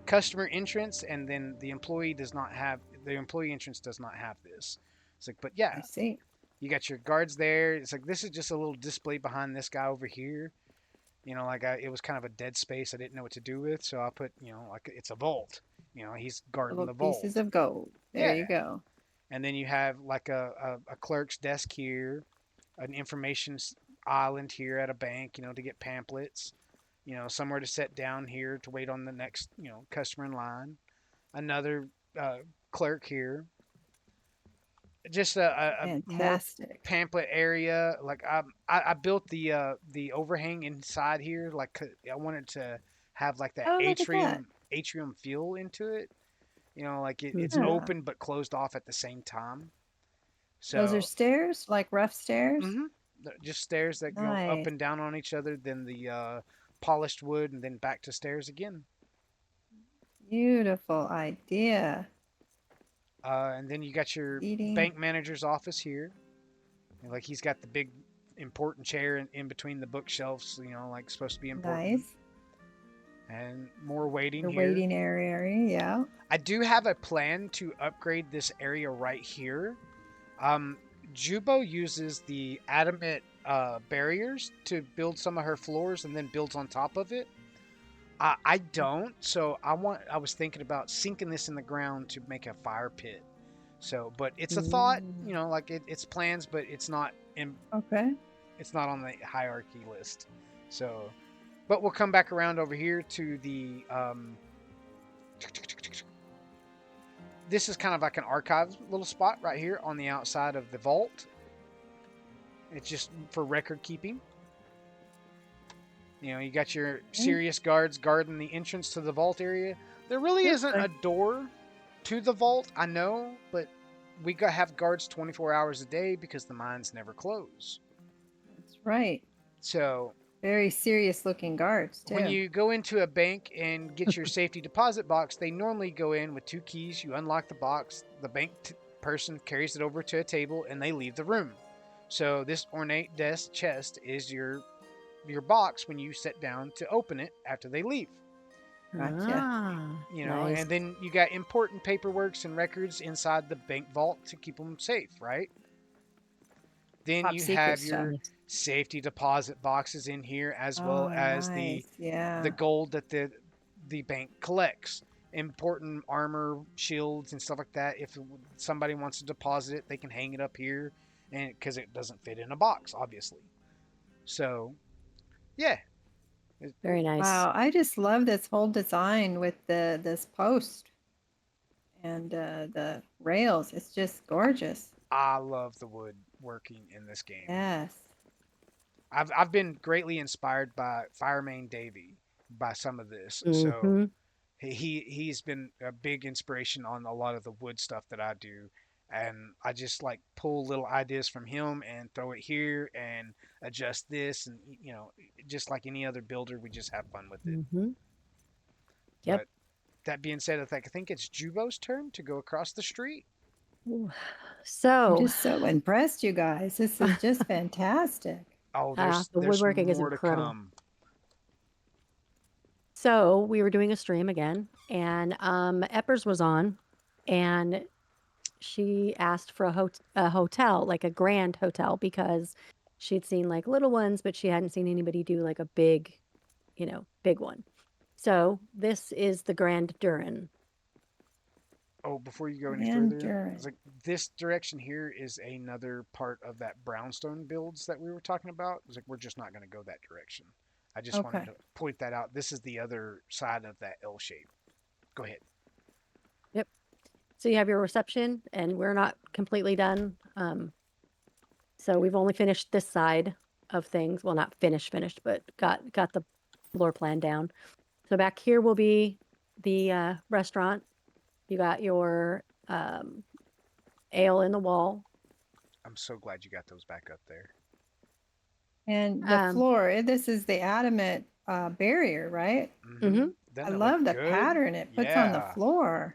customer entrance, and then the employee entrance does not have this. It's like, but yeah, I see. you got your guards there. It's like this is just a little display behind this guy over here. It was kind of a dead space I didn't know what to do with, so I put like it's a vault. He's guarding Little the pieces vault. of gold. There Yeah. you go. And then you have like a clerk's desk here, an information island here at a bank, to get pamphlets, somewhere to sit down here to wait on the next, customer in line. Another clerk here. Just a more Fantastic. pamphlet area. Like I built the overhang inside here. Like I wanted to have like that Oh, look at that. atrium feel into it. Like it's Mhm. Yeah. open but closed off at the same time. Those are So stairs, like rough stairs. hmm just stairs that go up Nice. and down on each other, then the polished wood, and then back to stairs again. Beautiful idea. And then you got your Eating. bank manager's office here. Like he's got the big important chair in between the bookshelves, like supposed to be important. Nice. And more waiting Your here. waiting area. Yeah. I do have a plan to upgrade this area right here. Um, Jubo uses the adamant barriers to build some of her floors and then builds on top of it. I don't, so I was thinking about sinking this in the ground to make a fire pit. So, but it's a thought, Mm. like it's plans, but Okay. it's not on the hierarchy list. So, but we'll come back around over here to the this is kind of like an archive little spot right here on the outside of the vault. It's just for record keeping. You got your Okay. serious guards guarding the entrance to the vault area. There really Looks isn't a like door to the vault, I know, but we got have guards 24 hours a day because the mines never close. that's right. So Very serious looking guards too. When you go into a bank and get your safety deposit box, they normally go in with 2 keys. You unlock the box, the bank person carries it over to a table, and they leave the room. So this ornate desk chest is your box when you sit down to open it after they leave. Gotcha. Nice. And then you got important paperworks and records inside the bank vault to keep them safe, right? Then Top you secret have stuff. your safety deposit boxes in here, as well Oh, as nice. Yeah. the gold that the bank collects. Important armor, shields, and stuff like that. If somebody wants to deposit it, they can hang it up here, and because it doesn't fit in a box, obviously. So, yeah, Very nice. Wow, I just love this whole design with this post and the rails. It's just gorgeous. I love the woodworking in this game. Yes. I've been greatly inspired by Fireman Davy by some of this. So hmm he's been a big inspiration on a lot of the wood stuff that I do, and I just like pull little ideas from him and throw it here and adjust this, and just like any other builder, we just have fun with it. hmm Yep. But that being said, I think it's Jubo's turn to go across the street. I'm So, just so impressed, you guys. This is just fantastic. Oh, the there's woodworking is more to incredible. come. So we were doing a stream again, and Eppers was on, and she asked for a hotel, like a grand hotel, because she'd seen like little ones, but she hadn't seen anybody do like a big, big one. So this is the Grand Durin. Oh, before you go any And further, Durin. it's like this direction here is another part of that brownstone builds that we were talking about. It's like we're just not going to go that direction. I just wanted Okay. to point that out. This is the other side of that L shape. Go ahead. Yep. So you have your reception, and we're not completely done. So we've only finished this side of things. Well, not finished, but got the floor plan down. So back here will be the restaurant. You got your ale in the wall. I'm so glad you got those back up there. And the Um, floor, this is the adamant barrier, right? Mhm. Doesn't I it love look the good? pattern it puts on the Yeah. floor.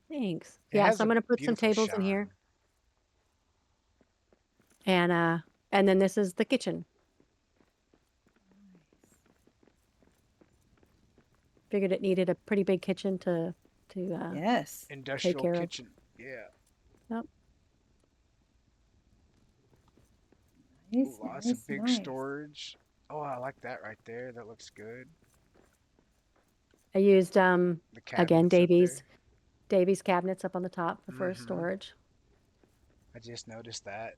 Thanks. It Yeah, has so I'm a gonna put some beautiful tables in here, shine. and then this is the kitchen. Figured it needed a pretty big kitchen to Yes. take Industrial care of. kitchen. Yeah. Yep. Nice, Ooh, lots nice, of big nice. storage. Oh, I like that right there. That looks good. I used The again cabinets up there. Davy's cabinets up on the top for Mhm. storage. I just noticed that.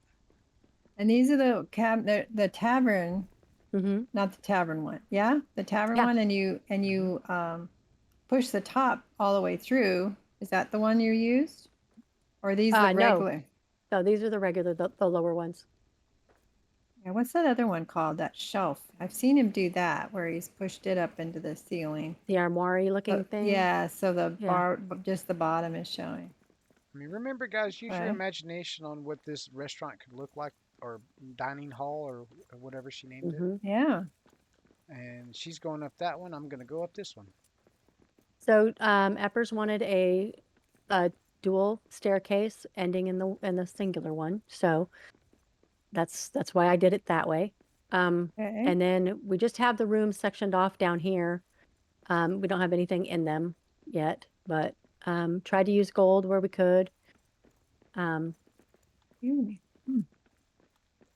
And these are the tavern, Mm-hmm. not the tavern one. Yeah, the tavern Yeah. one, and you push the top all the way through. Is that the one you used, or are these the No, regular? no, these are the regular, the lower ones. Yeah, what's that other one called? That shelf. I've seen him do that where he's pushed it up into the ceiling. The armoire looking thing. Yeah, so the Yeah. bar, just the bottom is showing. I mean, remember, guys, use your Okay. imagination on what this restaurant could look like, or dining hall, or whatever she named it. Mm-hmm. Yeah. And she's going up that one. I'm going to go up this one. So Eppers wanted a dual staircase ending in the singular one. So that's why I did it that way. Okay. And then we just have the rooms sectioned off down here. We don't have anything in them yet, but tried to use gold where we could. Hmm.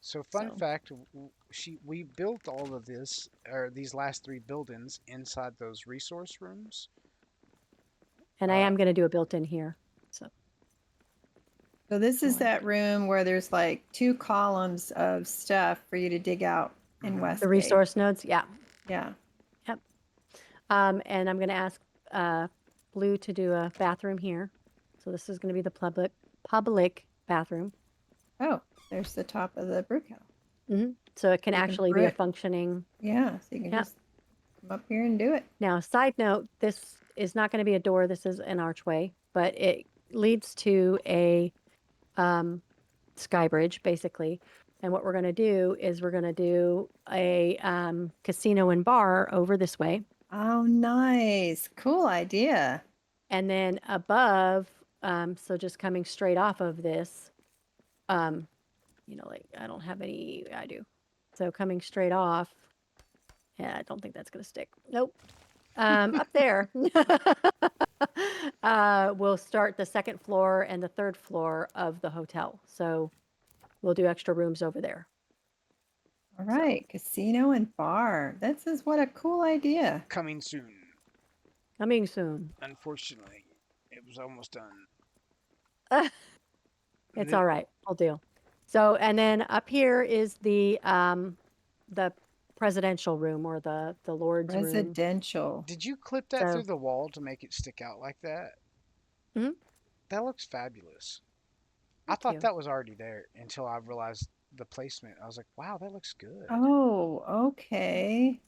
So, fun So- fact: we built all of this, or these last 3 buildings, inside those resource rooms. And I am going to do a built-in here. So So this is Right. that room where there's like 2 columns of stuff for you to dig out in Mhm. Westgate. the resource nodes, yeah. Yeah. And I'm going to ask Blue to do a bathroom here. So this is going to be the public bathroom. Oh, there's the top of the brew kettle. So it can You can actually brew be a it. functioning. Yeah, so you can Yeah. just come up here and do it. Now, side note, this is not going to be a door. This is an archway, but it leads to a sky bridge, basically. And what we're going to do is we're going to do a casino and bar over this way. Oh, nice. Cool idea. And then above, so just coming straight off of this, like I don't have any, I do. So coming straight off, yeah, I don't think that's going to stick. Nope. Up there, we'll start the second floor and the third floor of the hotel. So we'll do extra rooms over there. All right. Casino and bar. This is what a cool idea. Coming soon. Coming soon. Unfortunately, it was almost done. It's all right. I'll deal. So, and then up here is the presidential room or the Lord's room. Residential. Did you clip that So- through the wall to make it stick out like that? Mhm. That looks fabulous. I Thank thought you. that was already there until I realized the placement. I was like, wow, that looks good. Oh, okay.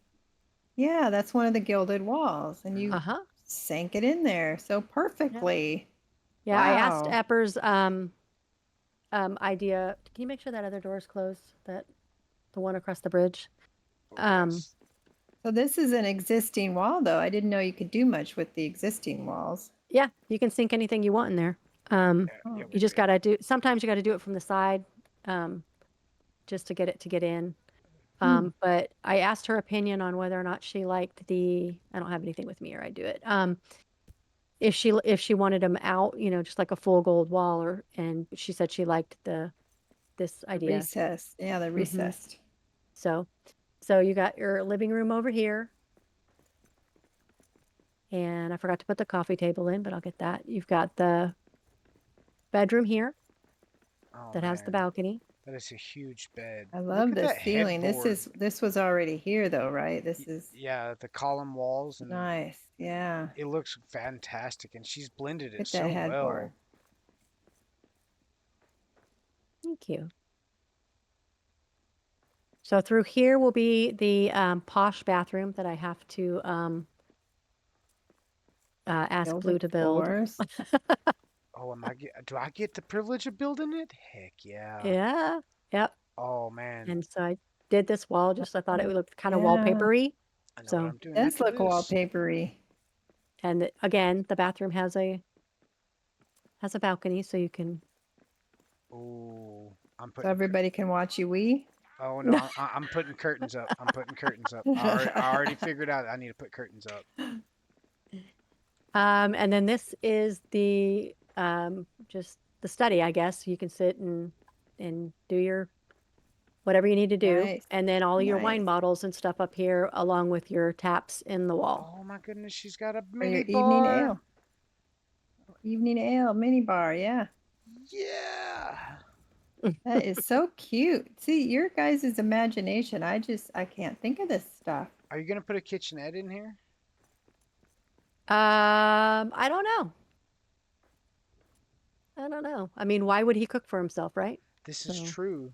Yeah, that's one of the gilded walls, and you Uh-huh. sank it in there so perfectly. Yeah, I asked Wow. Epper's idea. Can you make sure that other door is closed? That the one across the bridge. Oh, Um, yes. So this is an existing wall, though. I didn't know you could do much with the existing walls. Yeah, you can sink anything you want in there. Yeah, Oh. yeah, You just gotta do. Sometimes you got to do it from the side, just to get it to get in. But I asked her opinion on whether or not she liked the. I don't have anything with me, or I do it. If she wanted them out, just like a full gold wall, and she said she liked this The idea. recessed. Yeah, the recessed. So you got your living room over here, and I forgot to put the coffee table in, but I'll get that. You've got the bedroom here Oh, that has the man. balcony. That is a huge bed. I Look love at the that ceiling. headboard. This was already here, though, right? This is Yeah, the column walls, and nice. Yeah. it looks fantastic. And she's blended it Get that so headboard. well. Thank you. So through here will be the posh bathroom that I have to ask Blue Gilded to build. floors. Oh, do I get the privilege of building it? Heck yeah. Yeah. Yep. Oh, man. And so I did this wall. Just I thought it looked kind of Yeah. wallpapery. I know what So I'm doing Does after look this. wallpapery. and again, the bathroom has a balcony, so you can. Oh, I'm So putting. everybody can watch you wee. Oh no, I'm putting curtains up. I'm putting curtains up. I already figured out I need to put curtains up. And then this is the just the study, I guess. You can sit and do your whatever you need to do, Nice. and then all your wine Nice. bottles and stuff up here, along with your taps in the wall. Oh my goodness, she's got a For your mini evening bar. ale. Evening ale mini bar. Yeah. Yeah. That is so cute. See, your guys' imagination. I can't think of this stuff. Are you gonna put a kitchenette in here? I don't know. I mean, why would he cook for himself, right? This is So- true,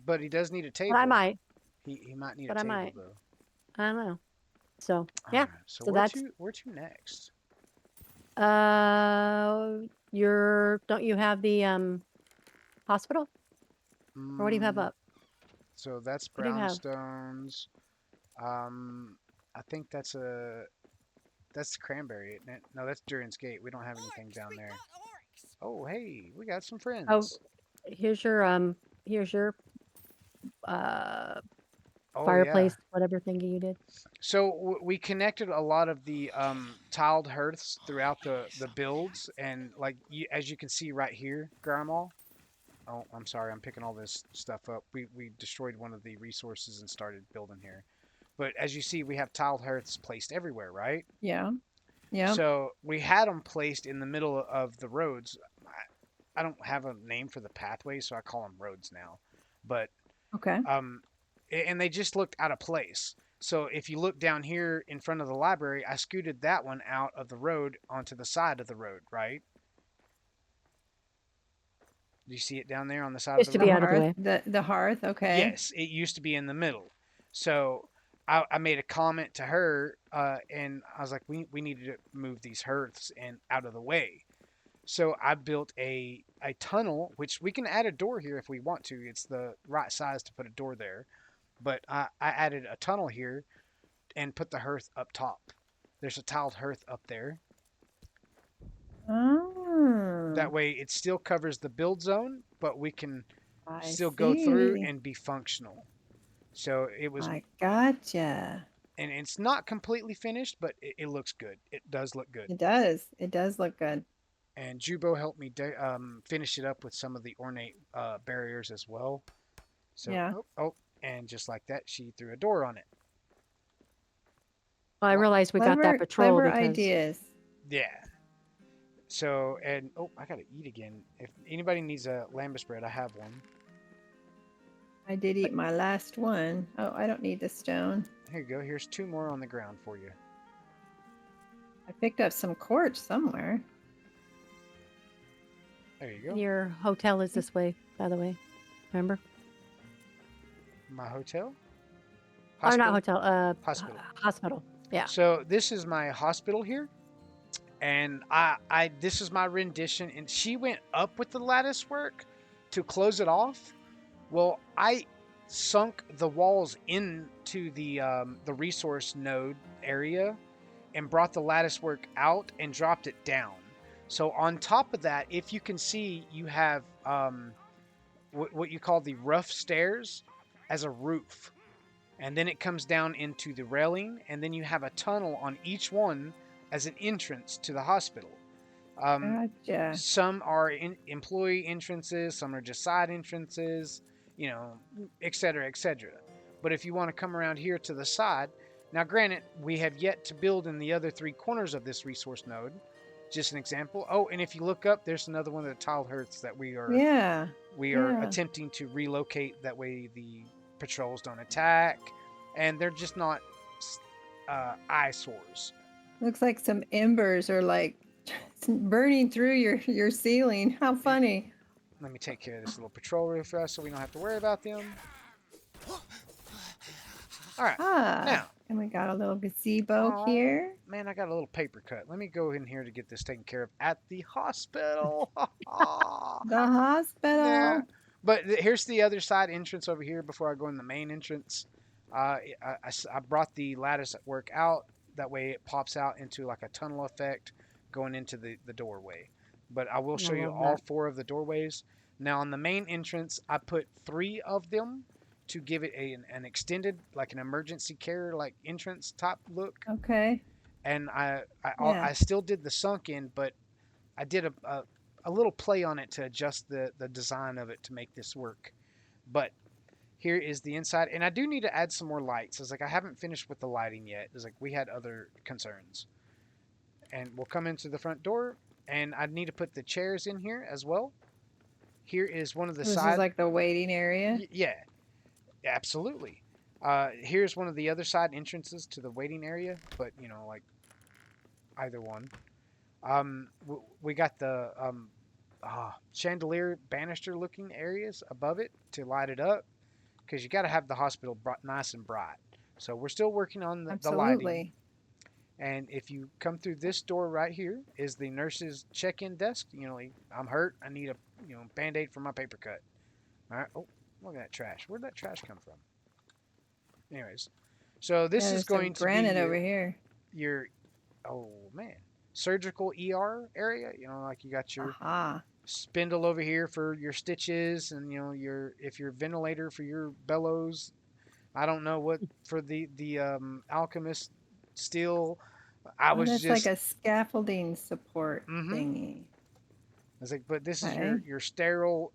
but he does need a table. But I might. He might need But a I table might. though. I don't know. So yeah. Alright, so So where that's to next? don't you have the hospital? Or what do you have Mm, up? So that's What do you have? brownstones. I think that's Cranberry, isn't it? No, that's Duran's Gate. We don't have anything down there. Oh, hey, we got some friends. Oh, here's your uh Oh, fireplace, yeah. whatever thingy you did. So we connected a lot of the tiled hearths throughout the builds, and like as you can see right here, Grandma. Oh, I'm sorry, I'm picking all this stuff up. We destroyed one of the resources and started building here. But as you see, we have tiled hearths placed everywhere, right? Yeah. Yeah. So we had them placed in the middle of the roads. I don't have a name for the pathways, so I call them roads now. But Okay. and they just looked out of place. So if you look down here in front of the library, I scooted that one out of the road onto the side of the road, right? Do you see it down there on the side Used of to the be road? out of the way. The hearth. Okay. Yes, it used to be in the middle. So I made a comment to her, and I was like, we needed to move these hearths and out of the way. So I built a a tunnel, which we can add a door here if we want to. It's the right size to put a door there. But I added a tunnel here and put the hearth up top. There's a tiled hearth up there. Oh, That way it still covers the build zone, but we can I still go through see. and be functional. So it was, I gotcha. and it's not completely finished, but it looks good. It does look good. It does. It does look good. And Jubo helped me finish it up with some of the ornate barriers as well. So, Yeah. and just like that, she threw a door on it. Well, I realized we got that Clever, patrol clever because ideas. Yeah. So, and I gotta eat again. If anybody needs a lambus bread, I have one. I did eat my last one. Oh, I don't need the stone. Here you go. Here's 2 more on the ground for you. I picked up some quartz somewhere. There you go. your hotel is this way, by the way. Remember? My hotel? Or not hotel, Hospital. hospital. Yeah. So this is my hospital here, and I this is my rendition. And she went up with the lattice work to close it off. Well, I sunk the walls into the resource node area, and brought the lattice work out and dropped it down. So on top of that, if you can see, you have what you call the rough stairs as a roof. And then it comes down into the railing, and then you have a tunnel on each one as an entrance to the hospital. Gotcha. Some are employee entrances, some are just side entrances, you know, et cetera, et cetera. But if you want to come around here to the side, now granted, we have yet to build in the other 3 corners of this resource node. Just an example. Oh, and if you look up, there's another one of the tiled hearths that we are Yeah. attempting to relocate. That way the patrols don't attack, and they're just not eyesores. Looks like some embers are like burning through your ceiling. How funny. Let me take care of this little patrol real fast so we don't have to worry about them. All right. Ah. Now. And we got a little gazebo Aw, here. Man, I got a little paper cut. Let me go in here to get this taken care of at the hospital. The hospital. Yeah. But here's the other side entrance over here before I go in the main entrance. I brought the lattice work out. That way it pops out into like a tunnel effect going into the doorway. But I will show you all 4 of the doorways. Now on the main entrance, I put 3 of them to give it an extended, like an emergency care, like entrance type look. Okay. And I still did the sunken, but I did a little play on it to adjust the design of it to make this work. But here is the inside, and I do need to add some more lights. It's like I haven't finished with the lighting yet. It's like we had other concerns. And we'll come into the front door, and I need to put the chairs in here as well. Here is one of the This side. is like the waiting area. Yeah, absolutely. Here's one of the other side entrances to the waiting area, but you know, like either one. We got the chandelier banister looking areas above it to light it up, because you got to have the hospital nice and bright. So we're still working on the lighting. Absolutely. And if you come through this door right here is the nurse's check-in desk. You know, like, I'm hurt. I need a Band-Aid for my paper cut. All right. Oh, look at that trash. Where'd that trash come from? Anyways, so this is going to be granite over here. your surgical ER area. You know, like you got your spindle over here for your stitches, and you know your ventilator for your bellows. I don't know what for the alchemist steel. That's like a scaffolding support thingy. I was like, but this is your sterile.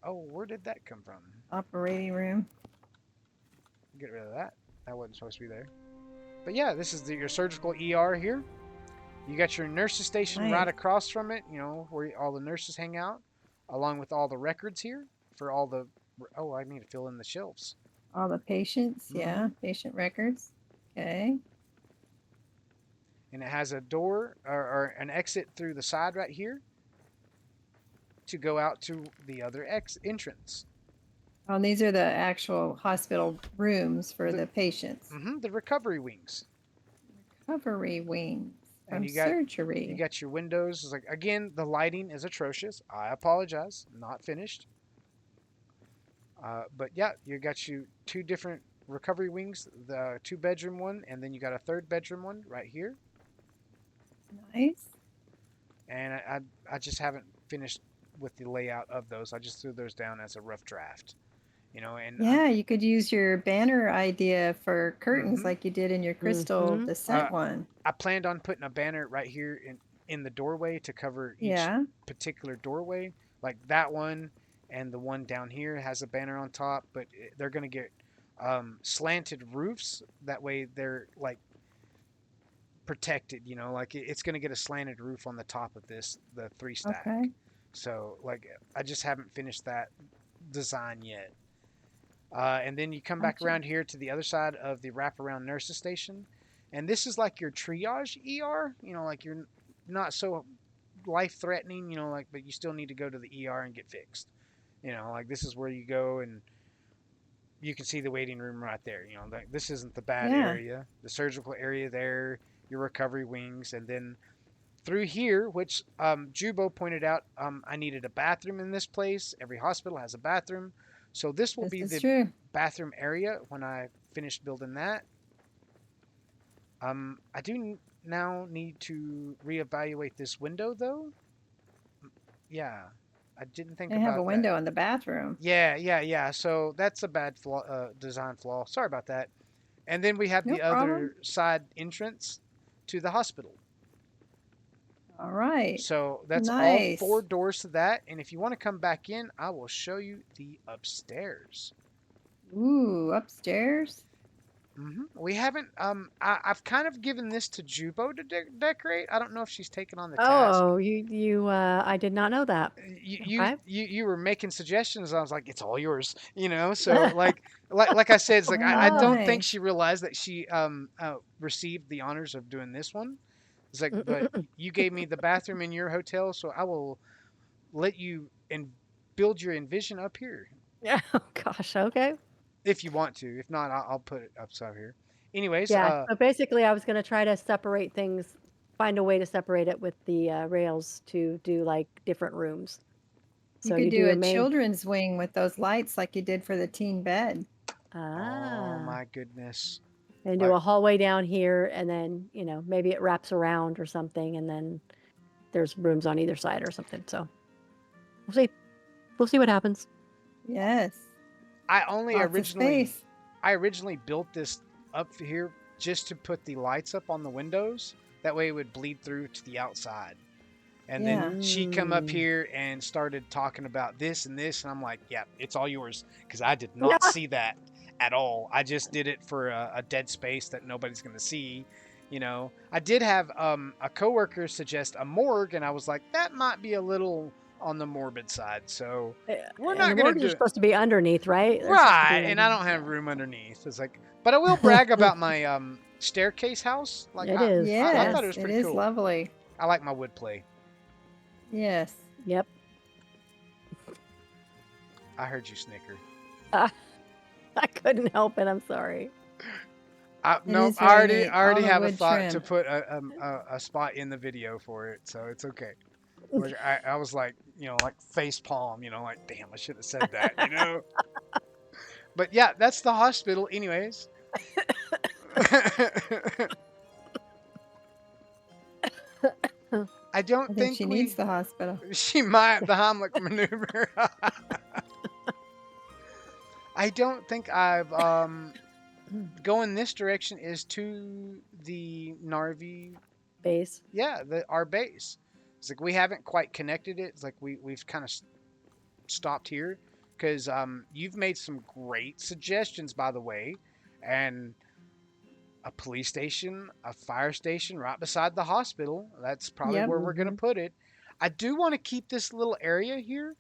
Where did that come from? Operating room. Get rid of that. That wasn't supposed to be there. But yeah, this is your surgical ER here. You got your nurses station right across from it, you know, where all the nurses hang out, along with all the records here for all the... Oh, I need to fill in the shelves. All the patients, yeah, patient records. Okay. And it has a door or an exit through the side right here to go out to the other entrance. Oh, and these are the actual hospital rooms for the patients. The recovery wings. Recovery wings. and Of you surgery. got your windows. It's like again, the lighting is atrocious. I apologize. Not finished. But yeah, you got you two different recovery wings, the two-bedroom one, and then you got a third bedroom one right here. Nice. And I just haven't finished with the layout of those. I just threw those down as a rough draft, and Yeah, you could use your banner idea for curtains hmm like you did in your crystal Mm-hmm. uh, descent one. I planned on putting a banner right here in the doorway to cover each Yeah. particular doorway, like that one and the one down here has a banner on top, but they're gonna get slanted roofs. That way they're like protected, like it's going to get a slanted roof on the top of the three stack. Okay. So like I just haven't finished that design yet. And then you come back Gotcha. around here to the other side of the wraparound nurses station, and this is like your triage ER. Like you're not so life threatening, like but you still need to go to the ER and get fixed. Like this is where you go and you can see the waiting room right there. Like this isn't the bad Yeah. area. The surgical area there, your recovery wings, and then through here, which Jubo pointed out, I needed a bathroom in this place. Every hospital has a bathroom, so this will This be is the true. bathroom area when I finish building that. I do now need to reevaluate this window though. Yeah, I didn't think And have a about that. window in the bathroom. Yeah, yeah, yeah. So that's a bad flaw, design flaw. Sorry about that. And then we have No the problem. other side entrance to the hospital. All right. So that's all four Nice. doors to that. And if you want to come back in, I will show you the upstairs. Ooh, upstairs. We haven't. I've kind of given this to Jubo to decorate. I don't know if she's taken on the task. Oh, I did not know that. Okay. You were making suggestions. I was like, it's all yours. So like I said, it's like I Oh, don't think nice. she realized that she received the honors of doing this one. It's like, but you gave me the bathroom in your hotel, so I will let you and build your envision up here Yeah. Oh gosh. Okay. if you want to. If not, I'll put it upside here. Anyways, Yeah. So basically, I was going to try to separate things, find a way to separate it with the rails to do like different rooms. You So could you do do a a main. children's wing with those lights like you did for the teen bed. oh Ah. my goodness, And do like a hallway down here, and then maybe it wraps around or something, and then there's rooms on either side or something. So we'll see. We'll see what happens. Yes. I only Lots of originally space. I originally built this up here just to put the lights up on the windows. That way it would bleed through to the outside. And then Yeah. she come up Mm. here and started talking about this and this, and I'm like, yeah, it's all yours because I did not see that at all. I just did it for a dead space that nobody's gonna see. I did have a coworker suggest a morgue, and I was like, that might be a little on the morbid side, so we're And the not gonna mortars are do it. supposed to be underneath, right? They're supposed to Right, be and I underneath. don't have room underneath. It's like, but I will brag about my staircase house. Like It I, is. I, I Yeah. thought it Yes, was it pretty is cool. lovely. I like my wood play. Yes. Yep. I heard you snicker. I couldn't help it. I'm sorry. It No, is very neat. I All already the have a wood thought to trim. put a spot in the video for it, so it's okay. Like I was like, like face palm, like damn, I should have said that. But yeah, that's the hospital, anyways. I I don't think she think needs the hospital. she might the Heimlich maneuver. I don't think I've going this direction is to the Narvi. Base. Yeah, our base. It's like we haven't quite connected it. It's like we've kind of stopped here because you've made some great suggestions, by the way, and a police station, a fire station right beside the hospital. That's probably Yep. where we're gonna Mm-hmm. put it. I do want to keep this little area here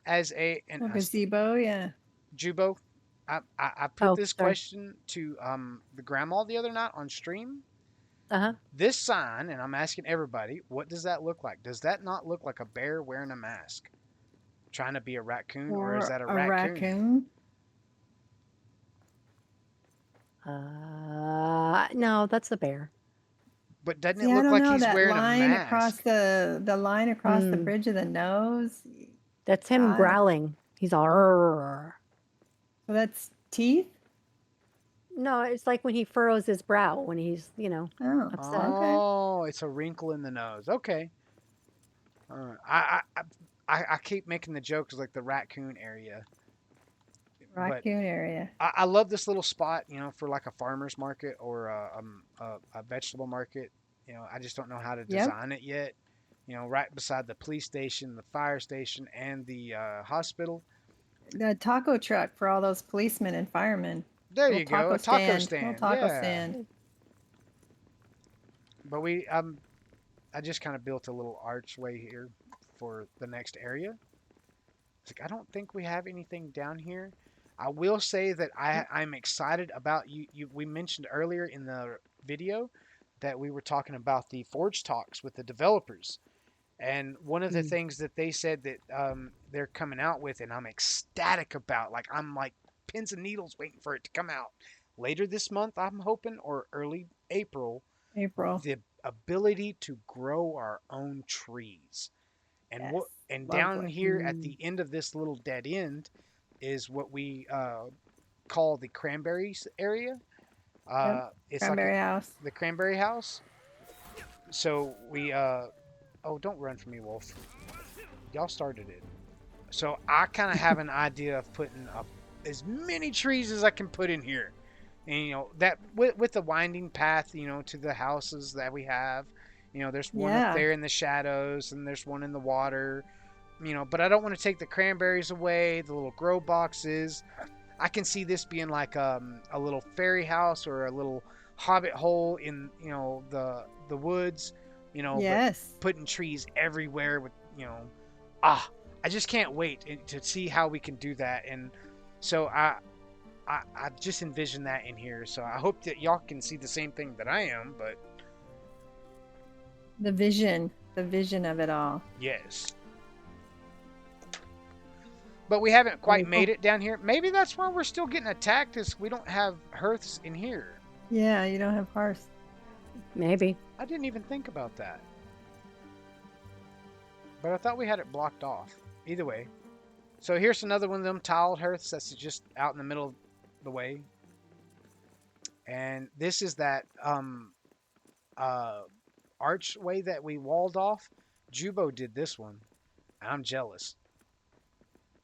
as A gazebo, yeah. Jubo. I put Oh, this sorry. question to the grandma the other night on stream. Uh-huh. This sign, and I'm asking everybody, what does that look like? Does that not look like a bear wearing a mask, trying to be a raccoon, or is Or that a a raccoon? raccoon. No, that's the bear. But doesn't it See, I look don't like know he's that wearing a line across mask? the line across the Mm, bridge of the nose. that's him God, growling. He's all. "Arr." so that's teeth. No, it's like when he furrows his brow when he's, Oh, upset. okay, Oh, it's a wrinkle in the nose. Okay. I keep making the jokes like the raccoon area, but raccoon area. I love this little spot, for like a farmer's market or a vegetable market. I just don't know how to Yep, design it yet. Right beside the police station, the fire station, and the hospital. the taco truck for all those policemen and firemen. There Little you go, taco a taco stand. Little stand. taco Yeah, stand. but I just kind of built a little archway here for the next area. It's like I don't think we have anything down here. I will say that I'm excited about we mentioned earlier in the video that we were talking about the Forge talks with the developers. And one of the Mm. things that they said that they're coming out with, and I'm ecstatic about, like I'm like pins and needles waiting for it to come out later this month, I'm hoping, or early April, April. the ability to grow our own trees. And Yes, down lovely. here at Mm. the end of this little dead end is what we call the cranberries area. Yep, It's like cranberry house. the cranberry house. So we oh, don't run from me, Wolf. Y'all started it. So I kind of have an idea of putting up as many trees as I can put in here. And that with the winding path, to the houses that we have, there's one up Yeah, there in the shadows and there's one in the water, but I don't want to take the cranberries away, the little grow boxes. I can see this being like a little fairy house or a little hobbit hole in the woods, but yes. putting trees everywhere with ah, I just can't wait to see how we can do that. And so I just envision that in here. So I hope that y'all can see the same thing that I am. But The vision of it all. yes, but we haven't quite Very made cool. it down here. Maybe that's why we're still getting attacked. Is we don't have hearths in here. Yeah, you don't have hearth. Maybe. I didn't even think about that. But I thought we had it blocked off. Either way. So here's another one of them tiled hearths that's just out in the middle of the way. And this is that uh, archway that we walled off. Jubo did this one. And I'm jealous.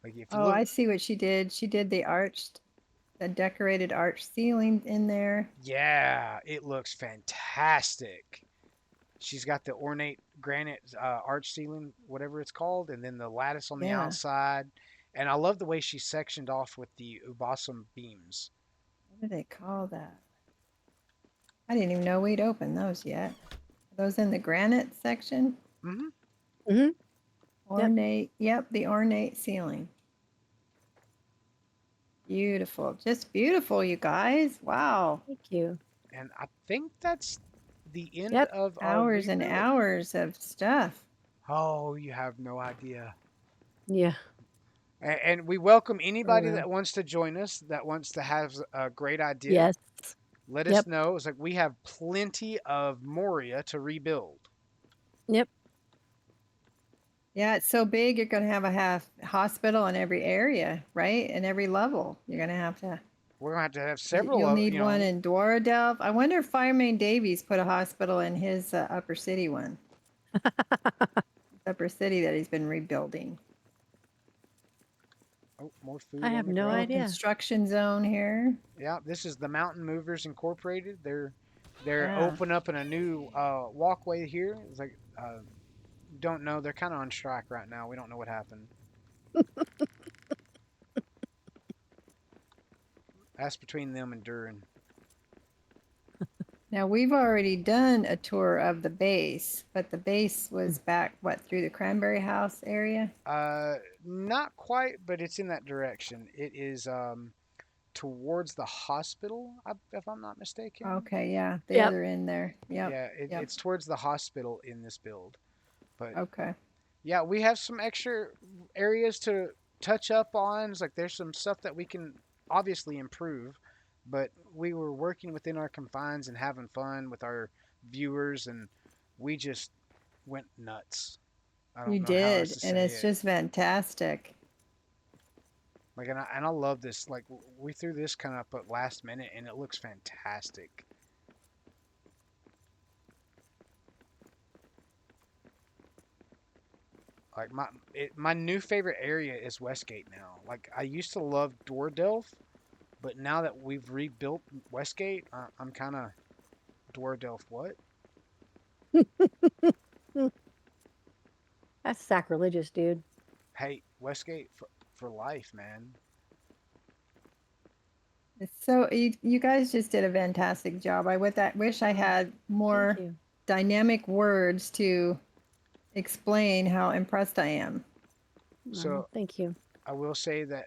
Like if you Oh, I look, see what she did. She did the decorated arch ceiling in there. yeah, it looks fantastic. She's got the ornate granite arch ceiling, whatever it's called, and then the lattice on the Yeah. outside. And I love the way she sectioned off with the ubasum beams. What do they call that? I didn't even know we'd opened those yet. Are those in the granite section? Hmm. Hmm. Yep. Ornate. Yep, the ornate ceiling. Beautiful. Just beautiful, you guys. Wow. Thank you. And I think that's the end Yep. of our Hours and rebuild. hours of stuff. Oh, you have no idea. Yeah. And we welcome For anybody real. that wants to join us, that wants to have a great idea. Yes. Let us Yep. know. It's like we have plenty of Moria to rebuild. Yep. Yeah, it's so big. You're going to have a hospital in every area, right? In every level. You're going to have to. We're gonna have to have several You'll of need one in Dwaradelv. I wonder if Fireman Davies put a hospital in his upper city one. Upper city that he's been rebuilding. Oh, more I food on have the no Little ground. idea. construction zone here. Yeah, this is the Mountain Movers Incorporated. They're Yeah. open up in a new walkway here. It's like don't know. They're kind of on strike right now. We don't know what happened. That's between them and Durin. Now we've already done a tour of the base, but the base was back through the Cranberry House area. Not quite, but it's in that direction. It is towards the hospital, if I'm not mistaken. Okay, yeah, the Yep. other end there. Yep, Yeah, yep. it's towards the hospital in this build. But Okay. yeah, we have some extra areas to touch up on. It's like there's some stuff that we can obviously improve, but we were working within our confines and having fun with our viewers, and we just went nuts. I You don't know how else did, to and say it's it. just fantastic. Like, and I love this. Like, we threw this kind of up at last minute, and it looks fantastic. Like my new favorite area is Westgate now. Like, I used to love Dwardelf, but now that we've rebuilt Westgate, I'm kind of Dwardelf. What? That's sacrilegious, dude. Hey, Westgate for life, man. It's so you guys just did a fantastic job. Wish I had Thank more you. dynamic words to explain how impressed I am. Oh, So thank you. I will say that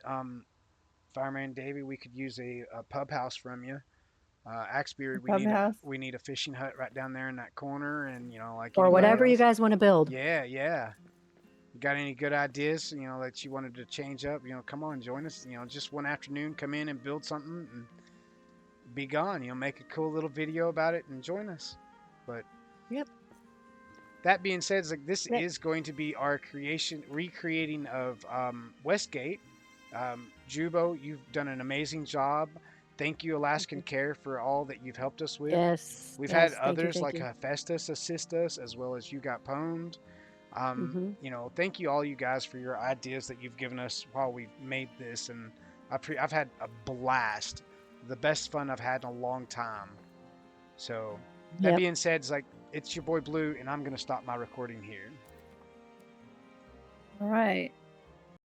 Fireman Davey, we could use a pub house from you. Axebeard, The pub house. we need a fishing hut right down there in that corner, and like Or anybody whatever you else. guys want to build. Yeah, yeah. You got any good ideas? That you wanted to change up? Come on, join us. Just one afternoon, come in and build something and be gone. Make a cool little video about it and join us. But Yep. that being said, it's like this Yep. is going to be our recreating of Westgate. Jubo, you've done an amazing job. Thank you, Alaskan Care, for all that you've helped us with. Yes. We've had Yes. Thank you. others Thank like you. Hephaestus assist us, as well as You Got Pwned. Mm-hmm. Thank you all you guys for your ideas that you've given us while we've made this, and I've had a blast, the best fun I've had in a long time. So that Yep. being said, it's your boy Blue, and I'm gonna stop my recording here. All right.